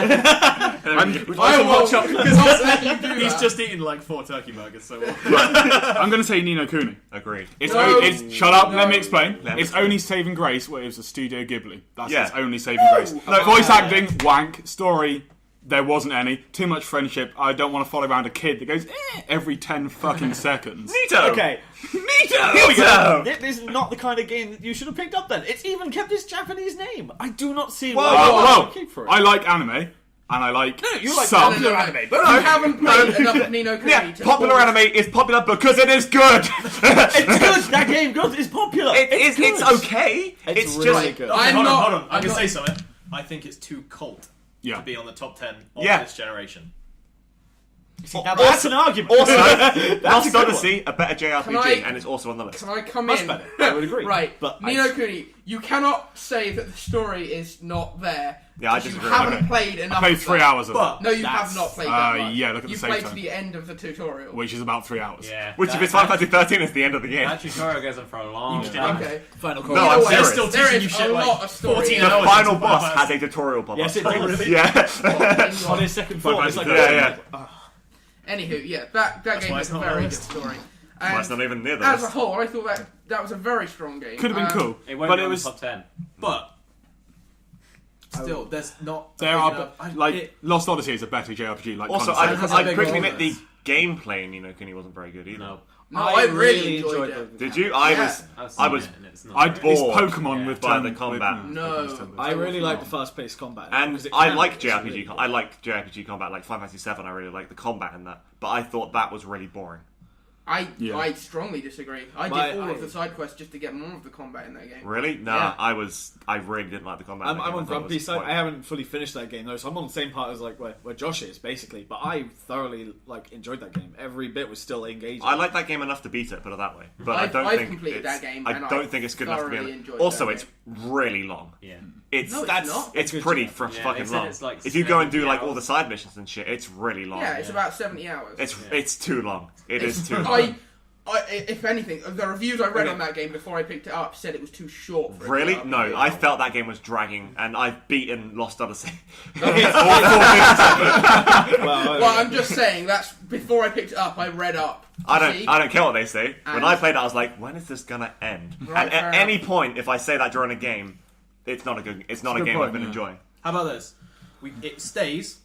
I won't let you do He's that. just eaten like 4 turkey burgers, so. I'm going to say Ni no Kuni. Agreed. It's, No. it's shut up. No. Let me explain. Let me Its only saving grace was it was a Studio Ghibli. That's Yeah. its only saving grace. No, Voice acting, wank. Story, there wasn't any. Too much friendship. I don't want to follow around a kid that goes every 10 fucking seconds. Nito! Okay, Nito! here we go. Nito! This is not the kind of game that you should have picked up then. It's even kept its Japanese name. I do not see Whoa, why whoa, you whoa. would keep for it. I like anime, and I like you like some. popular anime, but You haven't played enough of Ni no Kuni Yeah, to popular call- anime is popular because it is good! it's good. That game good. It's popular. It's good. okay. It's just really good. Okay, I'm hold not- on, hold on. I I'm can not- say something. I think it's too cult Yeah. to be on the top 10 of Yeah. this generation. Now that's an argument. Also, That's Lost a good one. Odyssey, a better JRPG, Can I- and it's also on the list. Can I come Much in? better. I would agree. Right, But Ni no Kuni, you cannot say that the story is not there. Yeah, I because disagree. You haven't Okay. played enough. I played of 3 that. hours of But- it, No, you That's- have not played that much. yeah, look at the You save played time. to the end of the tutorial. which is about 3 hours. Yeah. Which, if it's Final Fantasy 13, is the end of the game. That tutorial goes on for a long You time. Okay. Final No, call. I'm Either way, serious. Still there teaching you is shit a like lot of story. 14 in The hours final into boss Final has a tutorial bubble. Yes, it does. Yeah. On his second floor, it's like Yeah, yeah. Anywho, yeah, that game why is it's a not on very the good list. story. Well, And it's not even near the as a list. whole, I thought that was a very strong game. Could have been cool, It won't but be it on was. the top 10. But still, there's not. There big are enough- I- like it- Lost Odyssey is a better JRPG. Like Also, Connor has said. a I'd big quickly role admit in the gameplay in Ni no Kuni wasn't very good either. No. No, I really enjoyed it. it. Did you? I Yeah. was. I've I seen was it and it's not I, very it's bored Pokemon with by turn- the combat. with- No. with turn- I really like not. the fast-paced combat, And because it I can like be really JRPG. good. I like JRPG combat, like Final Fantasy 7. I really like the combat in that, but I thought that was really boring. Yeah. I strongly disagree. I My- did all of the side quests just to get more of the combat in that game. Really? Nah, Yeah. I really didn't like the combat. in I'm that game. on I thought it Grumpy was side. quite- I haven't fully finished that game though, so I'm on the same part as like where Josh is basically. But I thoroughly enjoyed that game. Every bit was still engaging. I like that game enough to beat it, put it that way. But I don't I've think completed it's- that game, I and don't I think it's good enough to be. thoroughly On enjoyed Also, that it's really long. Yeah. It's No, it's that's not. it's Good pretty job. for Yeah, fucking they said long. it's like If you go and do 70 like all hours. the side missions and shit, it's really long. Yeah, it's about 70 hours. It's too long. It is too long. If anything, the reviews I read on that game before I picked it up said it was too short. For it to Really? be up. No, I felt that game was dragging, and I've beaten Lost Odyssey. Well, I'm just saying that's before I picked it up. I read up. I don't care what they say. When And- I played it, I was like, when is this gonna end? Right, and fair at any enough. point, if I say that during a game, it's not a good. It's not a Good game point, I've been yeah. enjoying. How about this? It stays,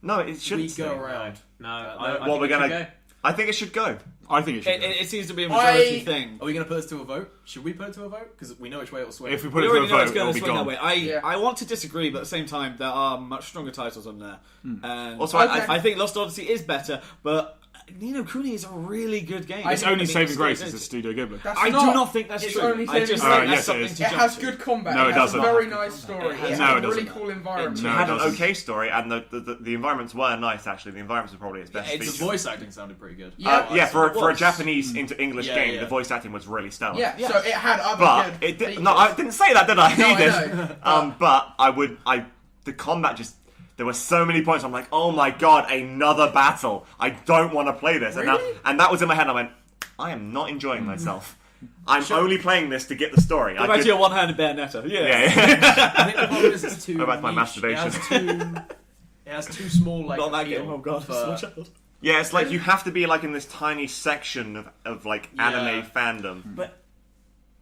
No, it we shouldn't. go stay. around. No, Well, I we're think it gonna- should go. I think it should go. I think it should. It seems to be a majority thing. Are we going to put this to a vote? Should we put it to a vote? Because we know which way it will swing. If we put We it to a already know it's vote, going it'll to be swing that gone. way. I want to disagree, but at the same time, there are much stronger titles on there. And Also, I think Lost Odyssey is better, but Ni no Kuni is a really good game. Its only saving grace is the Studio Ghibli. I do not think that's it's true. only I just saving think grace. that's Yes, it something is. to It jump has to. good combat. No, it it has doesn't. a very nice story. It has No, it a really doesn't. cool environment. It No, had it an doesn't. okay story, and the environments were nice. Actually, the environments were probably its best. it's The feature. voice acting sounded pretty good. Yeah, for a was. Japanese into English Yeah, game, yeah. the voice acting was really stellar. Yeah, so it had other But good it did, features. no, I didn't say that, did I? No, I Either. know. But the combat just. There were so many points. I'm like, oh my god, another battle. I don't want to play this. Really? And that was in my head. And I went, I am not enjoying myself. I'm only playing this to get the story. Go back to your one-handed Bayonetta. yeah. I think the problem is it's too Go back to my niche. masturbation. It has too small, like, Not that appeal game. Oh god, for- I'm so child. Yeah, it's like you have to be like in this tiny section of like anime fandom. But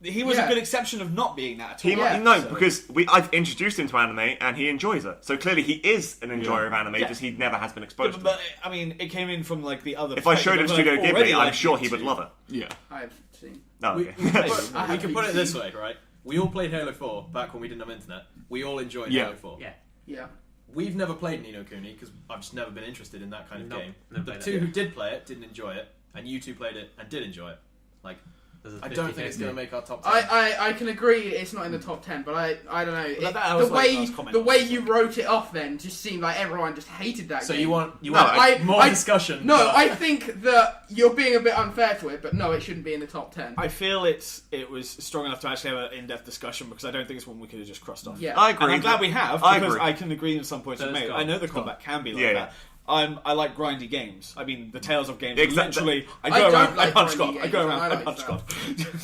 he was a good exception of not being that at all. He Yeah. no, So- because I've introduced him to anime and he enjoys it. So clearly he is an enjoyer of anime, just he never has been exposed to it. But I mean, it came in from like the other. If I showed him Studio already Ghibli, I'm liked sure it he would too. love it. Yeah. I've seen. No, We, okay. we can put, I we have can put it PC. this way, right? We all played Halo 4 back when we didn't have internet. We all enjoyed Yeah. Halo 4. Yeah. Yeah. We've never played Ni no Kuni because I've just never been interested in that kind of Nope, game. never The played two it. who did play it didn't enjoy it, and you two played it and did enjoy it. Like, There's a I don't think it's 50-50. going to make our top 10. I can agree it's not in the top 10, but I don't know. Well, It, that was the like way last comment. the way you wrote it off then just seemed like everyone just hated that So game. you want No, more discussion? No, but- I think that you're being a bit unfair to it, but no, it shouldn't be in the top 10. I feel it was strong enough to actually have an in-depth discussion because I don't think it's one we could have just crossed off. Yeah. I And agree. I'm glad we have I because agree. I can agree on some points So you've let's made. go. I know the combat can be like Yeah, that. I like grindy games. I mean, the Tales of games. Exactly. Literally, I I go don't around, like I punch grindy God. I go games, around, I I like punch that.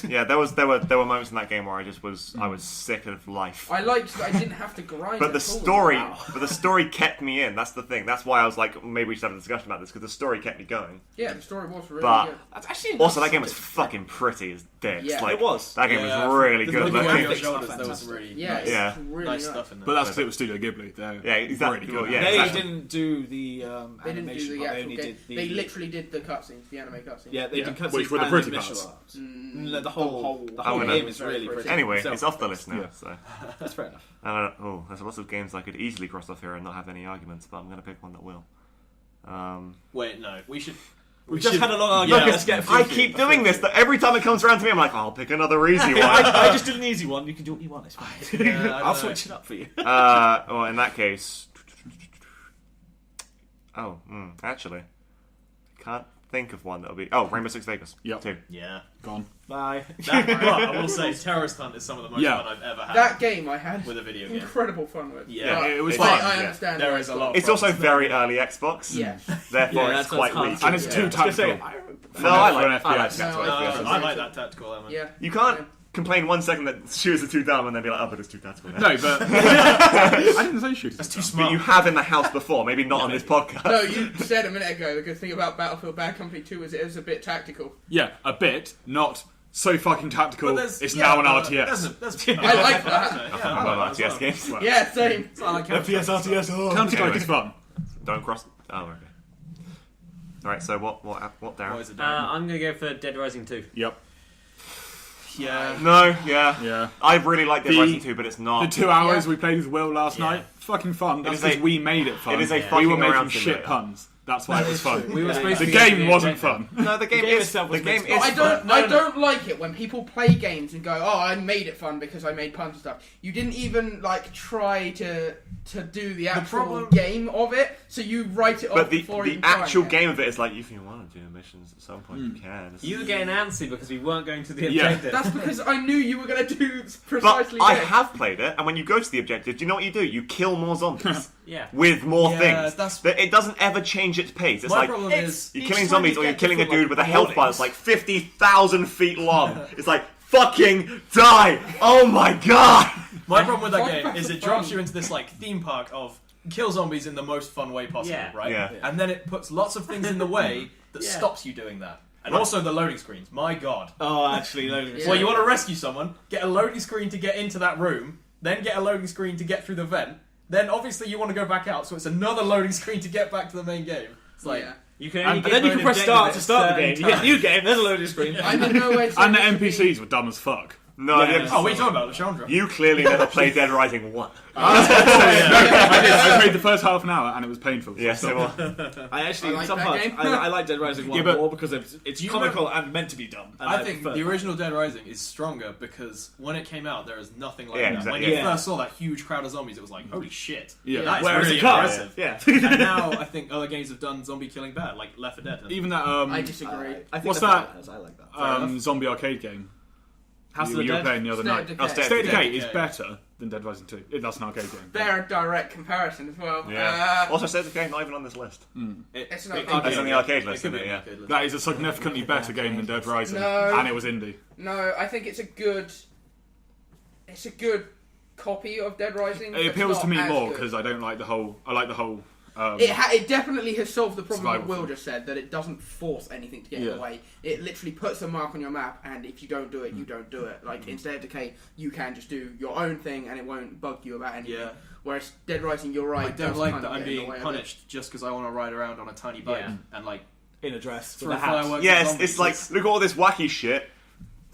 God. Yeah, there were moments in that game where I was sick of life. I liked that I didn't have to grind. But the at all. story, Wow. but the story kept me in. That's the thing. That's why I was like, maybe we should have a discussion about this because the story kept me going. Yeah, the story was really But good. That's actually also, that game was fucking pretty as dicks. Yeah. like, It was. That game Yeah, was really the good looking over looking. your Graphics shoulders, are there was fantastic. really Yeah, nice, Yeah. it's really nice nice. stuff in there. But that's because it was Studio Ghibli. They're Yeah, exactly. really good. Yeah, They exactly. didn't do the They didn't animation do the part. They actual only game. did the. They literally did the cutscenes, the anime cutscenes. Yeah, they Yeah, did cutscenes which were the and pretty visual parts. arts. Mm, The whole Oh, game no. is really pretty. Anyway, So- it's off the list now. Yeah. So, That's fair enough. there's lots of games I could easily cross off here and not have any arguments, but I'm going to pick one that will. Wait, no, we should. We've just had a long Yeah. argument. Let's get a few I through. keep doing this. That every time it comes around to me, I'm like, I'll pick another easy one. I just did an easy one. You can do what you want. It's fine. Yeah, I I'll know. switch it up for you. Well, in that case, actually, can't think of one that'll be. Oh, Rainbow Six Vegas. Yep. 2. Yeah. gone. Bye. But I will say, Terrorist Hunt is some of the most Yeah. fun I've ever had That game I had with a video game. incredible fun with. Yeah, But it was I fun, I yeah. understand. There why is a it's lot. It's also Problems very there. early Xbox. Yeah. Therefore, Yeah, it's that's quite hard weak. to And it's Yeah. too I was gonna say, tactical. No, I like For an I like FPS. that. No, I like that tactical element. Yeah. You can't complain 1 second that shooters are too dumb and then be like, oh, but it's too tactical now. No, but I didn't say shooters. That's too But smart. you have in the house before, maybe not on this podcast. No, you said a minute ago the good thing about Battlefield Bad Company 2 is it is a bit tactical. Yeah, a bit, not so fucking tactical. But there's- It's yeah, now an but RTS. There's, I like that. Yeah, I I like that as RTS well. games. Yeah, same. I like FPS, RTS, oh. Counter-Strike is fun. Don't cross. Oh, okay. Alright, so what, Darren? What is it, Darren? I'm going to go for Dead Rising 2. Yep. Yeah. No, yeah. Yeah. I really like Dead The- Rising 2, but it's not. The 2 hours Yeah. we played with Will last Yeah. night, fucking fun. That's is a- because we made it fun. it is a we fucking were making around shit simulator. puns. That's why it was fun. We were supposed The to game wasn't fun. No, the game game is. itself The was game mixed. is. I don't. fun. I don't like it when people play games and go, "Oh, I made it fun because I made puns and stuff." You didn't even like try to do the actual problem- game of it, so you write it off But the before the even trying actual it. game of it is like, if you want to do missions at some point, you can. It's- You were getting antsy because we weren't going to the Yeah. objective. That's because I knew you were going to do But precisely I this. have played it, and when you go to the objective, do you know what you do? You kill more zombies Yeah. with more Yeah, things. that's- But it doesn't ever change its pace. It's My like problem it's- is you're each killing time zombies, you or you're get killing a different, dude with a like, health bar warnings. that's like 50,000 feet long. It's like fucking die! Oh my god! my problem with that Fuck, game that's is the it drops fun. you into this like theme park of kill zombies in the most fun way possible, Yeah. right? Yeah. And then it puts lots of things in the way that Yeah. stops you doing that. And also the loading screens. My god. Oh, actually, loading. Yeah. Well, you want to rescue someone, get a loading screen to get into that room, then get a loading screen to get through the vent, then obviously you want to go back out, so it's another loading screen to get back to the main game. It's like, Yeah. You can And then you can press start to start the game. You get new game, there's a loading screen. I'm in no way And the saying it should be- NPCs were dumb as fuck. No, Yeah. Oh, what are you talking about, Chandra? you clearly never played Dead Rising 1. I did. I played the first half an hour and it was painful. Yes, it was. I actually, I like in some that parts, game. I like Dead Rising 1 Yeah, but- more because it's comical and meant to be dumb. And I think prefer the that. original Dead Rising is stronger because when it came out, there is nothing like Yeah, that. exactly. When you Yeah. first saw that huge crowd of zombies, it was like, holy shit. Yeah. That is Whereas really the car, impressive. yeah. And now I think other games have done zombie killing bad, like Left 4 Dead. Even that I disagree. I think What's that's what it has. I like that. zombie arcade game House of the you were Dead. playing the other State of night. Decay. State of State of Decay Decay. is better than Dead Rising 2. That's an arcade game. They're a direct comparison as well. Yeah. Also, State of Decay not even on this list. It's an It arcade It's on the arcade list, could isn't be it? an Yeah. arcade list. That is a significantly better game than Dead Rising, No. and it was indie. No, I think it's a good copy of Dead Rising. It but appeals not to me as more good. because I don't like the whole. I like the whole. It definitely has solved the problem that Survival Will thing. just said, that it doesn't force anything to get in Yeah. the way. It literally puts a mark on your map, and if you don't do it, you don't do it. Like, in State of Decay, you can just do your own thing, and it won't bug you about anything. Yeah. Whereas Dead Rising, you're right. I don't does like kind that of I'm get in the being way of it. punished just because I want to ride around on a tiny bike Yeah. and like In a dress with throw a hat. fireworks. Yeah, at it's zombies. like, look at all this wacky shit,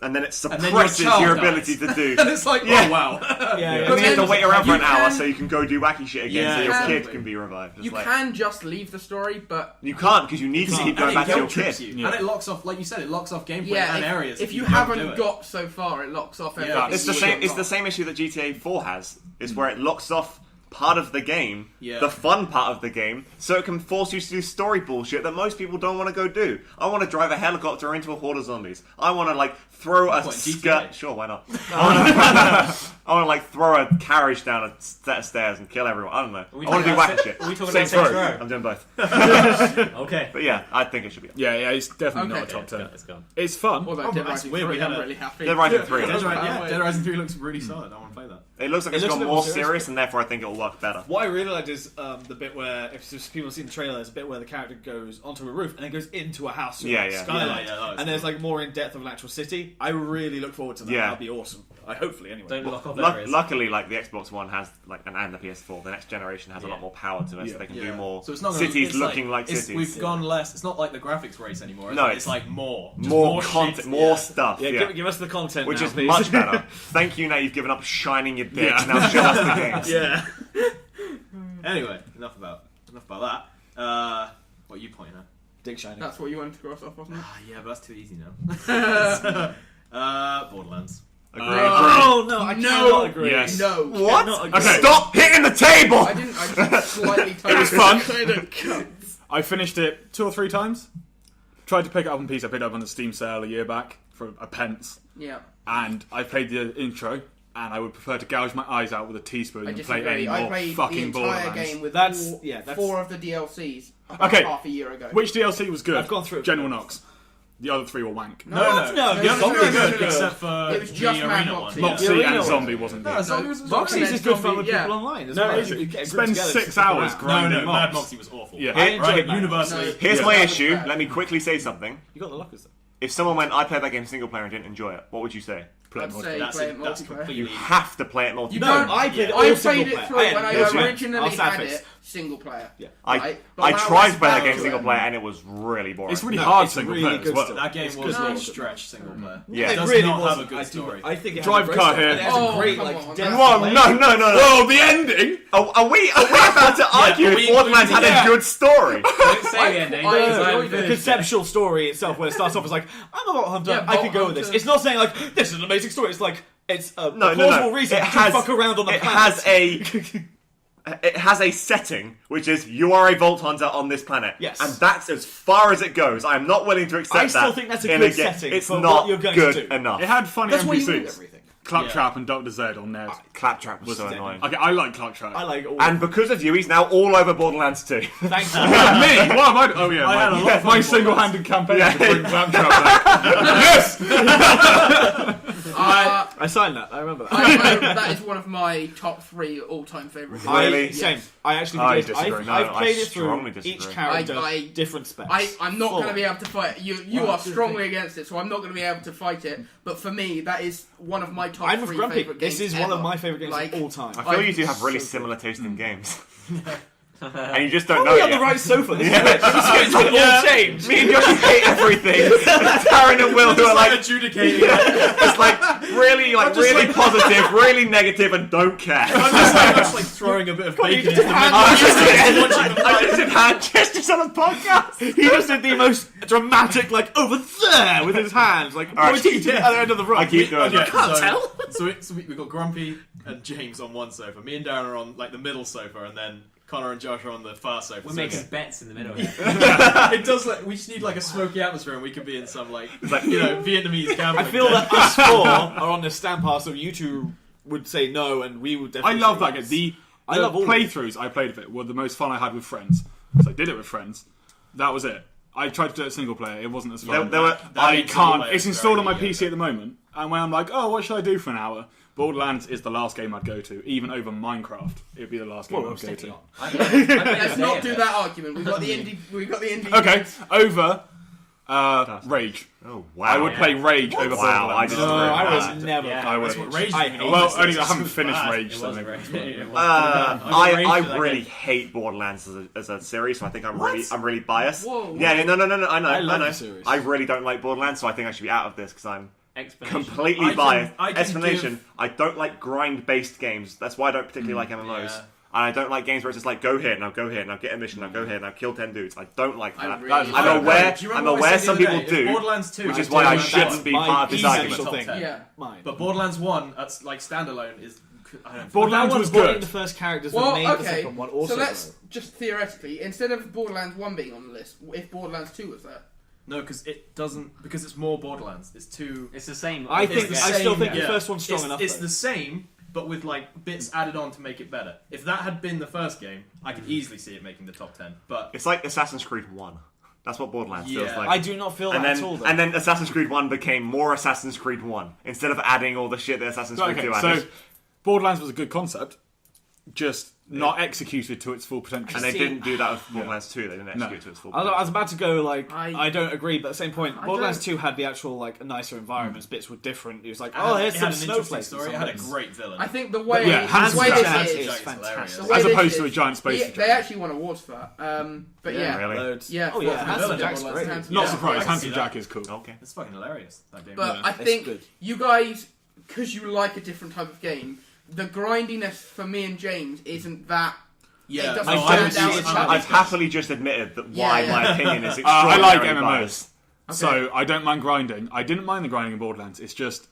and then it And then your suppresses child your dies. ability to do. And it's like, Yeah. oh wow. Yeah, And yeah. then you have to then wait around for an you hour can- so you can go do wacky shit again, Yeah, so your exactly. kid can be revived. It's You like, can just leave the story, but You can't because you need to keep And going it back to your guilt trips kid. you. Yeah. And it locks off, like you said, it locks off gameplay yeah, and areas. if you don't do haven't it. got so far, it locks off everything. Yeah. It's the you same. would've It's the got. same issue that GTA 4 has. Is where it locks off part of the game, Yeah. the fun part of the game, so it can force you to do story bullshit that most people don't want to go do. I want to drive a helicopter into a horde of zombies. I want to like throw a What, skirt. GTA? Sure, why not? I want to like throw a carriage down a set of stairs and kill everyone. I don't know. I want to do wacky shit. Are we talking Saints about Row. Saints Row? I'm doing both. Okay. But yeah, I think it should be. Yeah, it's definitely Okay. not a top 10. It's gone. It's fun. What about Oh, Dead that's Rising weird, 3? we had I'm a- really happy. Dead Rising 3. Dead, looks Rising, better. yeah, Dead Rising 3 looks really solid. I want to play that. It looks like It it's looks gone a bit more more serious, serious. and therefore I think it'll work better. What I really liked is the bit where, if people have seen the trailer, there's a bit where the character goes onto a roof and then goes into a house. with Yeah, a yeah. skylight. Yeah, that was And there's like more in depth of an actual city. I really look forward to that. Yeah. That'll be awesome. Hopefully, anyway. Don't lock off Luck- areas. luckily, like the Xbox One has, like, and the PS4, the next generation has a lot more power to it, so they can do more So it's not cities it's looking like it's- cities. We've gone less. It's not like the graphics race anymore. No, it's it's like more. Just more shit. content, more Yeah. stuff. Yeah, Yeah, give us the content which now, is please. much better. Thank you. Now you've given up shining your dicks. Yeah. Now show us the games. Yeah. Anyway, enough about that. What are you pointing at? Dick shining. That's what you wanted to cross off, wasn't it? Yeah, but that's too easy now. Borderlands. Oh, no, I cannot agree. Yes. No. What? Cannot agree. Okay. Stop hitting the table! I just slightly touched It was fun. kind of cuts. I finished it 2 or 3 times. Tried to pick it up on PC. I picked it up on the Steam sale a year back for a pence. Yeah. And I played the intro, and I would prefer to gouge my eyes out with a teaspoon I than play disagree. any I more played the fucking entire Borderlands. game with That's- four, yeah, that's- 4 of the DLCs about Okay. half a year ago. Which DLC was good? I've gone through it. General Knox. The other 3 were wank. No, the other Zombie three good, are good. except for It was just the Mad arena Moxie. one. Moxie The arena and one. Zombie wasn't good. Zombie was Moxie's is good fun with yeah. people online as No, well. it is. You get a group Spend together to 6 stick hours around. grinding No, mobs. Mad Moxie was awful. Yeah. I Right, enjoyed universally. No. Here's Yeah. my That was issue. bad. Let me quickly say something. You got the lockers though. If someone went, I played that game single player and didn't enjoy it, what would you say? I'd say That's play it. it That's multiplayer. completely. You have to play it multiplayer. You No, don't. I played it all I single played it player. through I when I had no originally I'll had face. it single player. Yeah. I Right? But I when tried was to play that back game to single it- player and it was really boring. It's really No, hard it's single really player as good well. still. That game It's was good. a stretch single player. Yeah. It does really not have wasn't. a good story. I think it Drive has a great car story. here. And it has Oh, a great come like on, depth. Whoa, no. Oh, the ending! Are we about to argue if Borderlands had a good story? Don't say the ending. I because I enjoyed haven't The finished conceptual story itself, when it starts off as like, I'm a Vault Hunter, Yeah, I could go Vault with this. Hunter. It's not saying like, this is an amazing story. It's like, it's a No, plausible reason It to has, fuck around on the it planet. has it has a setting, which is you are a Vault Hunter on this planet. Yes. And that's as far as it goes. I am not willing to accept that. I still think that's a in good game. setting It's for not what you're going good to do. enough. It had funny That's why you do NPCs. everything. Claptrap and Dr. Z on Ned. Claptrap was so Was annoying. Okay, I like Claptrap. I like all And because of you, he's now all over Borderlands 2. Thanks. Me? What have I done? Oh yeah, I had a lot of fun my with single-handed campaign Yeah. to bring Claptrap back. Yes! I signed that. I remember that. That is one of my top 3 all-time favourite games. Really? Same. I actually I think disagree. No, I've played I it through strongly each disagree. character, I- different specs. I'm not Full. going to be able to fight you. You are strongly against it, so I'm not going to be able to fight it. But for me, that is one of my top I'm with 3 Grumpy. favourite games. This is one of ever. my favourite games Like, of all time. I feel I- you two have really so similar taste in games. and you just don't know Probably it on the yet. right sofa. This Yeah. is all changed. Me and Josh hate everything. Taryn and Will who are like adjudicating. it's like really positive, really negative, and don't care. I'm just like throwing a bit of bacon into the I just did hand gestures on a podcast. He just did the most dramatic, like, over there with his hands, like, pointing to the other end of the room. I keep doing Okay, that. Can't tell. So we've got Grumpy and James on one sofa. Me and Darren are on like the middle sofa, and then Connor and Josh are on the far sofa. We're So making bets in the middle here. it does like we just need like a smoky atmosphere, and we could be in some like Vietnamese gambling. I feel that us four are on this standpath, so you two would say no, and we would I definitely love say that yes. game. I love all of it. playthroughs I played of it were the most fun I had with friends. So I did it with friends. That was it. I tried to do it single player. It wasn't as fun. There were- I That can't. single It's player installed is on my very PC at the moment, and when I'm like, oh, what should I do for an hour? Borderlands is the last game I'd go to, even over Minecraft. It would be the last game Well, I'd go to. Let's not do that argument. We've got the indie. Okay, over Rage. Oh wow! I would play Rage over Wow, I Borderlands. just- I was never. Yeah. I would. That's what Rage I is. hate Well, Honestly, only it's I haven't so finished bad. Rage, It so was maybe. great. I really hate Borderlands as a series, so I think I'm really biased. Whoa. Yeah, no, I know, I love know. the series. I really don't like Borderlands, so I think I should be out of this because I'm Explanation. completely I can- biased. I can Explanation: give- I don't like grind-based games. That's why I don't particularly like MMOs. Yeah. And I don't like games where it's just like, go here, now get a mission, now go here, now kill 10 dudes. I don't like I that. really I'm don't. aware, Do you I'm remember what I aware said some the other people day? If do, Borderlands 2, which is why I shouldn't be part of this essential argument. thing. Yeah. Mine. But Borderlands 1, that's like standalone, is I don't. Borderlands That was one's good. the first characters Well, that made the okay. second one also. So let's just theoretically, instead of Borderlands 1 being on the list, if Borderlands 2 was there. No, because it doesn't. Because it's more Borderlands. It's too. It's the same. I It's think the I still same, think the yeah. first one's strong it's, enough. It's though. the same, but with like bits added on to make it better. If that had been the first game, I could easily see it making the top 10. But It's like Assassin's Creed 1. That's what Borderlands feels Yeah. like. I do not feel that and at all. then Assassin's Creed 1 became more Assassin's Creed 1 instead of adding all the shit that Assassin's Creed 2 Okay, added. so Borderlands was a good concept, just not executed to its full potential. And they See- didn't do that with Borderlands 2. They didn't execute No. it to its full I was about to go like I- I don't agree, but at the same point, I Borderlands don't- 2 had the actual like nicer environments. Bits were different. It was like, it oh, had- here's it some had an interesting snowflakes. story. It had a great villain. I think the way, yeah, the Handsome way Jack this is is, fantastic. the way As this opposed to is- a giant space They actually won awards for that. But yeah. Really? Loads. Yeah, Oh for yeah, the Handsome villain, Jack's Borderlands great. Handsome Not Jack. surprised. I can Handsome see Jack that. is cool. Okay. It's fucking hilarious. That game. But Yeah. I It's think good. you guys, because you like a different type of game, the grindiness for me and James isn't that. yeah, it doesn't no, stand I would out see as it. much. I've happily just admitted that why Yeah, my yeah. opinion is I like extraordinarily MMOs, biased. so I don't mind grinding. I didn't mind the grinding in Borderlands. It's just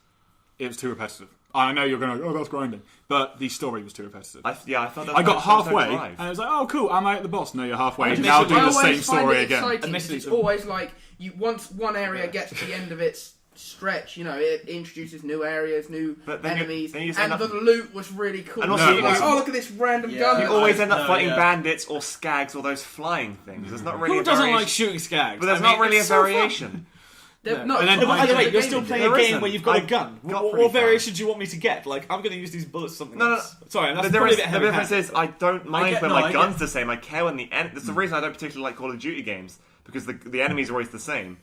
it was too repetitive. I know you're going to, oh, that's grinding, but the story was too repetitive. I thought that I got was halfway, drive. and I was like, oh, cool, am I at the boss? No, you're halfway. I Now do admittedly- the I same always find story it again. exciting, 'cause Admittedly, it's so- always like once one area gets to the end of its stretch, it introduces new areas, new But then you- enemies, then you just and end the up- loot was really cool. And also You're you like, also- oh, look at this random Yeah. gun. You always end up No, fighting yeah. bandits or skags or those flying things. There's not really Who a doesn't variation. like shooting skags? But there's I mean, not really a it's so fun. variation. No, And then- No, but either way, the you're game still is- playing There a game isn't. where you've got I a gun. got What pretty far. variation do you want me to get? Like, I'm going to use these bullets for something No, no, else. Sorry, that's The probably a bit difference heavy-handed. is I don't mind get- when no, my I gun's get- the same. I care when that's the reason I don't particularly like Call of Duty games because the enemies are always the same,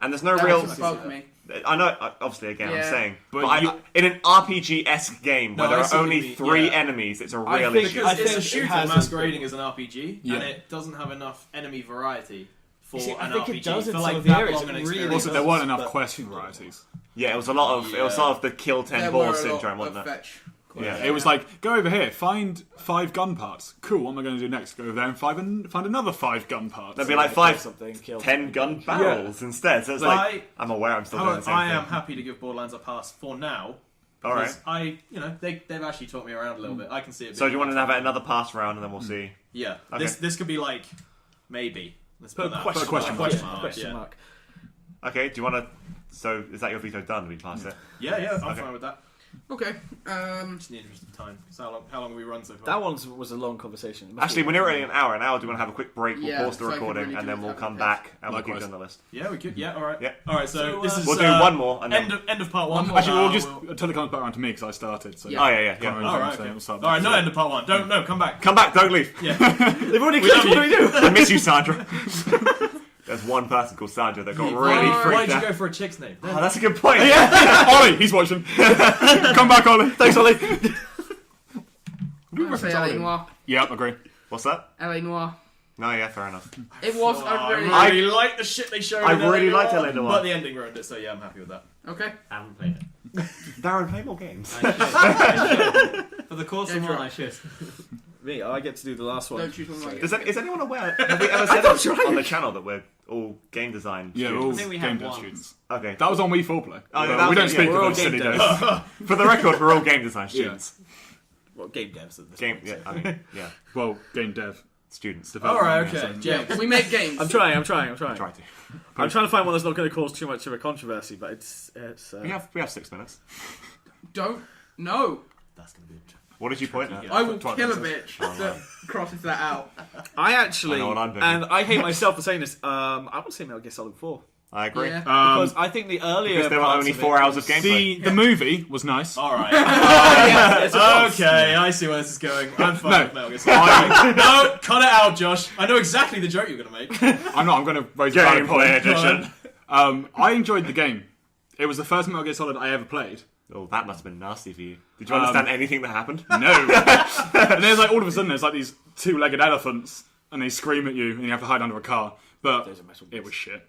and there's no That real. just bugged me. I know, obviously, again, I'm Yeah. saying, But but you- in an RPG-esque game where No, I there see are what you only mean, 3 yeah. enemies, it's a I real think- issue. Because I it's think a it shooter has masquerading as an RPG, Yeah. and it doesn't have enough enemy variety for You see, I an think it RPG does in for some like of the that areas. long an It really experience. Also, there weren't enough but- quest varieties. Yeah, it was a lot of the kill 10 There balls were a lot syndrome, of wasn't it? fetch. Yeah. It was like, go over here, find 5 gun parts. Cool, what am I going to do next? Go over there and find another 5 gun parts. There'd be like Kill 5, something, kill 10 gun barrels instead. So it's like I'm aware I'm still doing the However, same I thing. am happy to give Borderlands a pass for now. All right. Because they've actually taught me around a little bit. I can see it. So do you want to have it? another pass round and then we'll see? Yeah. Okay. This could be like maybe. Let's Put put a that. question mark. mark, Question yeah. mark. Okay. Do you want to? So is that your veto done? We pass it. Yeah, I'm Okay. fine with that. Okay. Just in the interest of time. So how long have we run so far? That one was a long conversation. It must Actually, be- we're nearly an hour. Do you want to have a quick break? We'll Yeah, pause the so I can recording really and do then we'll have come a back and we'll Likewise. keep doing the list. Yeah, we could. Yeah, all right. Yeah. All right. So this is We'll do one more and then. end of part one. Actually, we'll just until it comes back around to me because I started. So Yeah. Oh yeah. Connor and All James right. say Okay. we'll start All right. next. Not end of part one. Don't come back. Come back. Don't leave. Yeah. They've already We clicked. love What do we do? I miss you, Sandra. There's one person called Sandra that got really Why freaked did you out. go for a chick's name? Oh, that's a good point. Ollie, he's watching. Come back, Ollie. Thanks, Ollie. We Say reference that Ollie. anymore. Yep, agree. What's that? LA Noire. No, yeah, fair enough. It was a really... I really like the shit they showed. I in LA really liked Noire, LA Noire. but the ending ruined it. So yeah, I'm happy with that. Okay. I haven't played it. Darren, play more games. I should. For the course of Yeah, one, sure. I should. Me, I get to do the last one. Don't choose one like it. Is anyone aware? Have we ever said on the channel that we're all game design Yeah, we're students? all I think we game have dev once. students. Okay. That was on Wii 4 Play. Oh, yeah, Well, that we was- don't yeah, speak we're of all those game silly devs. days. For the record, we're all game design students. Well, game devs at this Game, point. yeah, I mean, yeah, Well, game dev. students. All right, okay. So- Yeah. We make games. I'm trying. Try to. I'm trying to find one that's not going to cause too much of a controversy, but it's. We have 6 minutes. Don't. No. That's gonna be. What did you point at? I will Twilight kill a Princess. bitch that crosses that out. I actually, I know what I'm doing. and I hate myself for saying this. I want to say Metal Gear Solid 4 I agree. Yeah. because I think the earlier Because there were parts only of 4 it hours was- of gameplay. The movie was nice. All right. It's a boss. Okay, I see where this is going. I'm fine No. with Metal Gear Solid. No, cut it out, Josh. I know exactly the joke you're gonna make. I'm not. I'm going to raise a valid point. Gameplay edition. I enjoyed the game. It was the first Metal Gear Solid I ever played. Oh, that must have been nasty for you. Did you understand anything that happened? No. And there's like all of a sudden there's like these two-legged elephants, and they scream at you, and you have to hide under a car. But Those are Metal it Gears. was shit.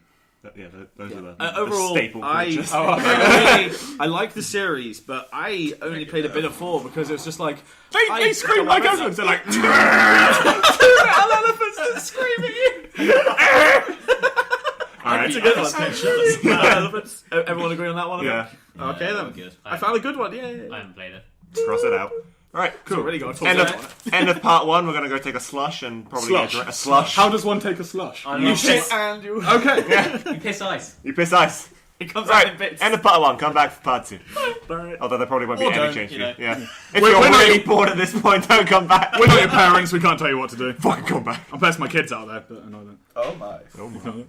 Yeah, those are the Overall, staple creatures. I like the series, but I only played a bit of 4 because it was just like They scream like elephants. They're like. elephants that scream at you. Alright. It's a good one. Speechless. Elephants. Everyone agree on that one? Yeah, Okay then. Good. I found a good one. Yeah. I haven't played it. cross it out. Alright, cool. Already got a End talk of, end of part 1, we're going to go take a slush and probably Slush. a slush. How does one take a slush? I You love shit. and you. Okay. You piss ice. You piss ice. It comes out in Right, bits. end of part 1, come back for part 2. Alright. Although there probably won't be Or any don't, change you for know. you. Yeah. If We're you're not- really bored at this point, don't come back. We're not your parents. We can't tell you what to do. Fucking come back. Unless my kids out there, but I know that. Oh my. Oh my.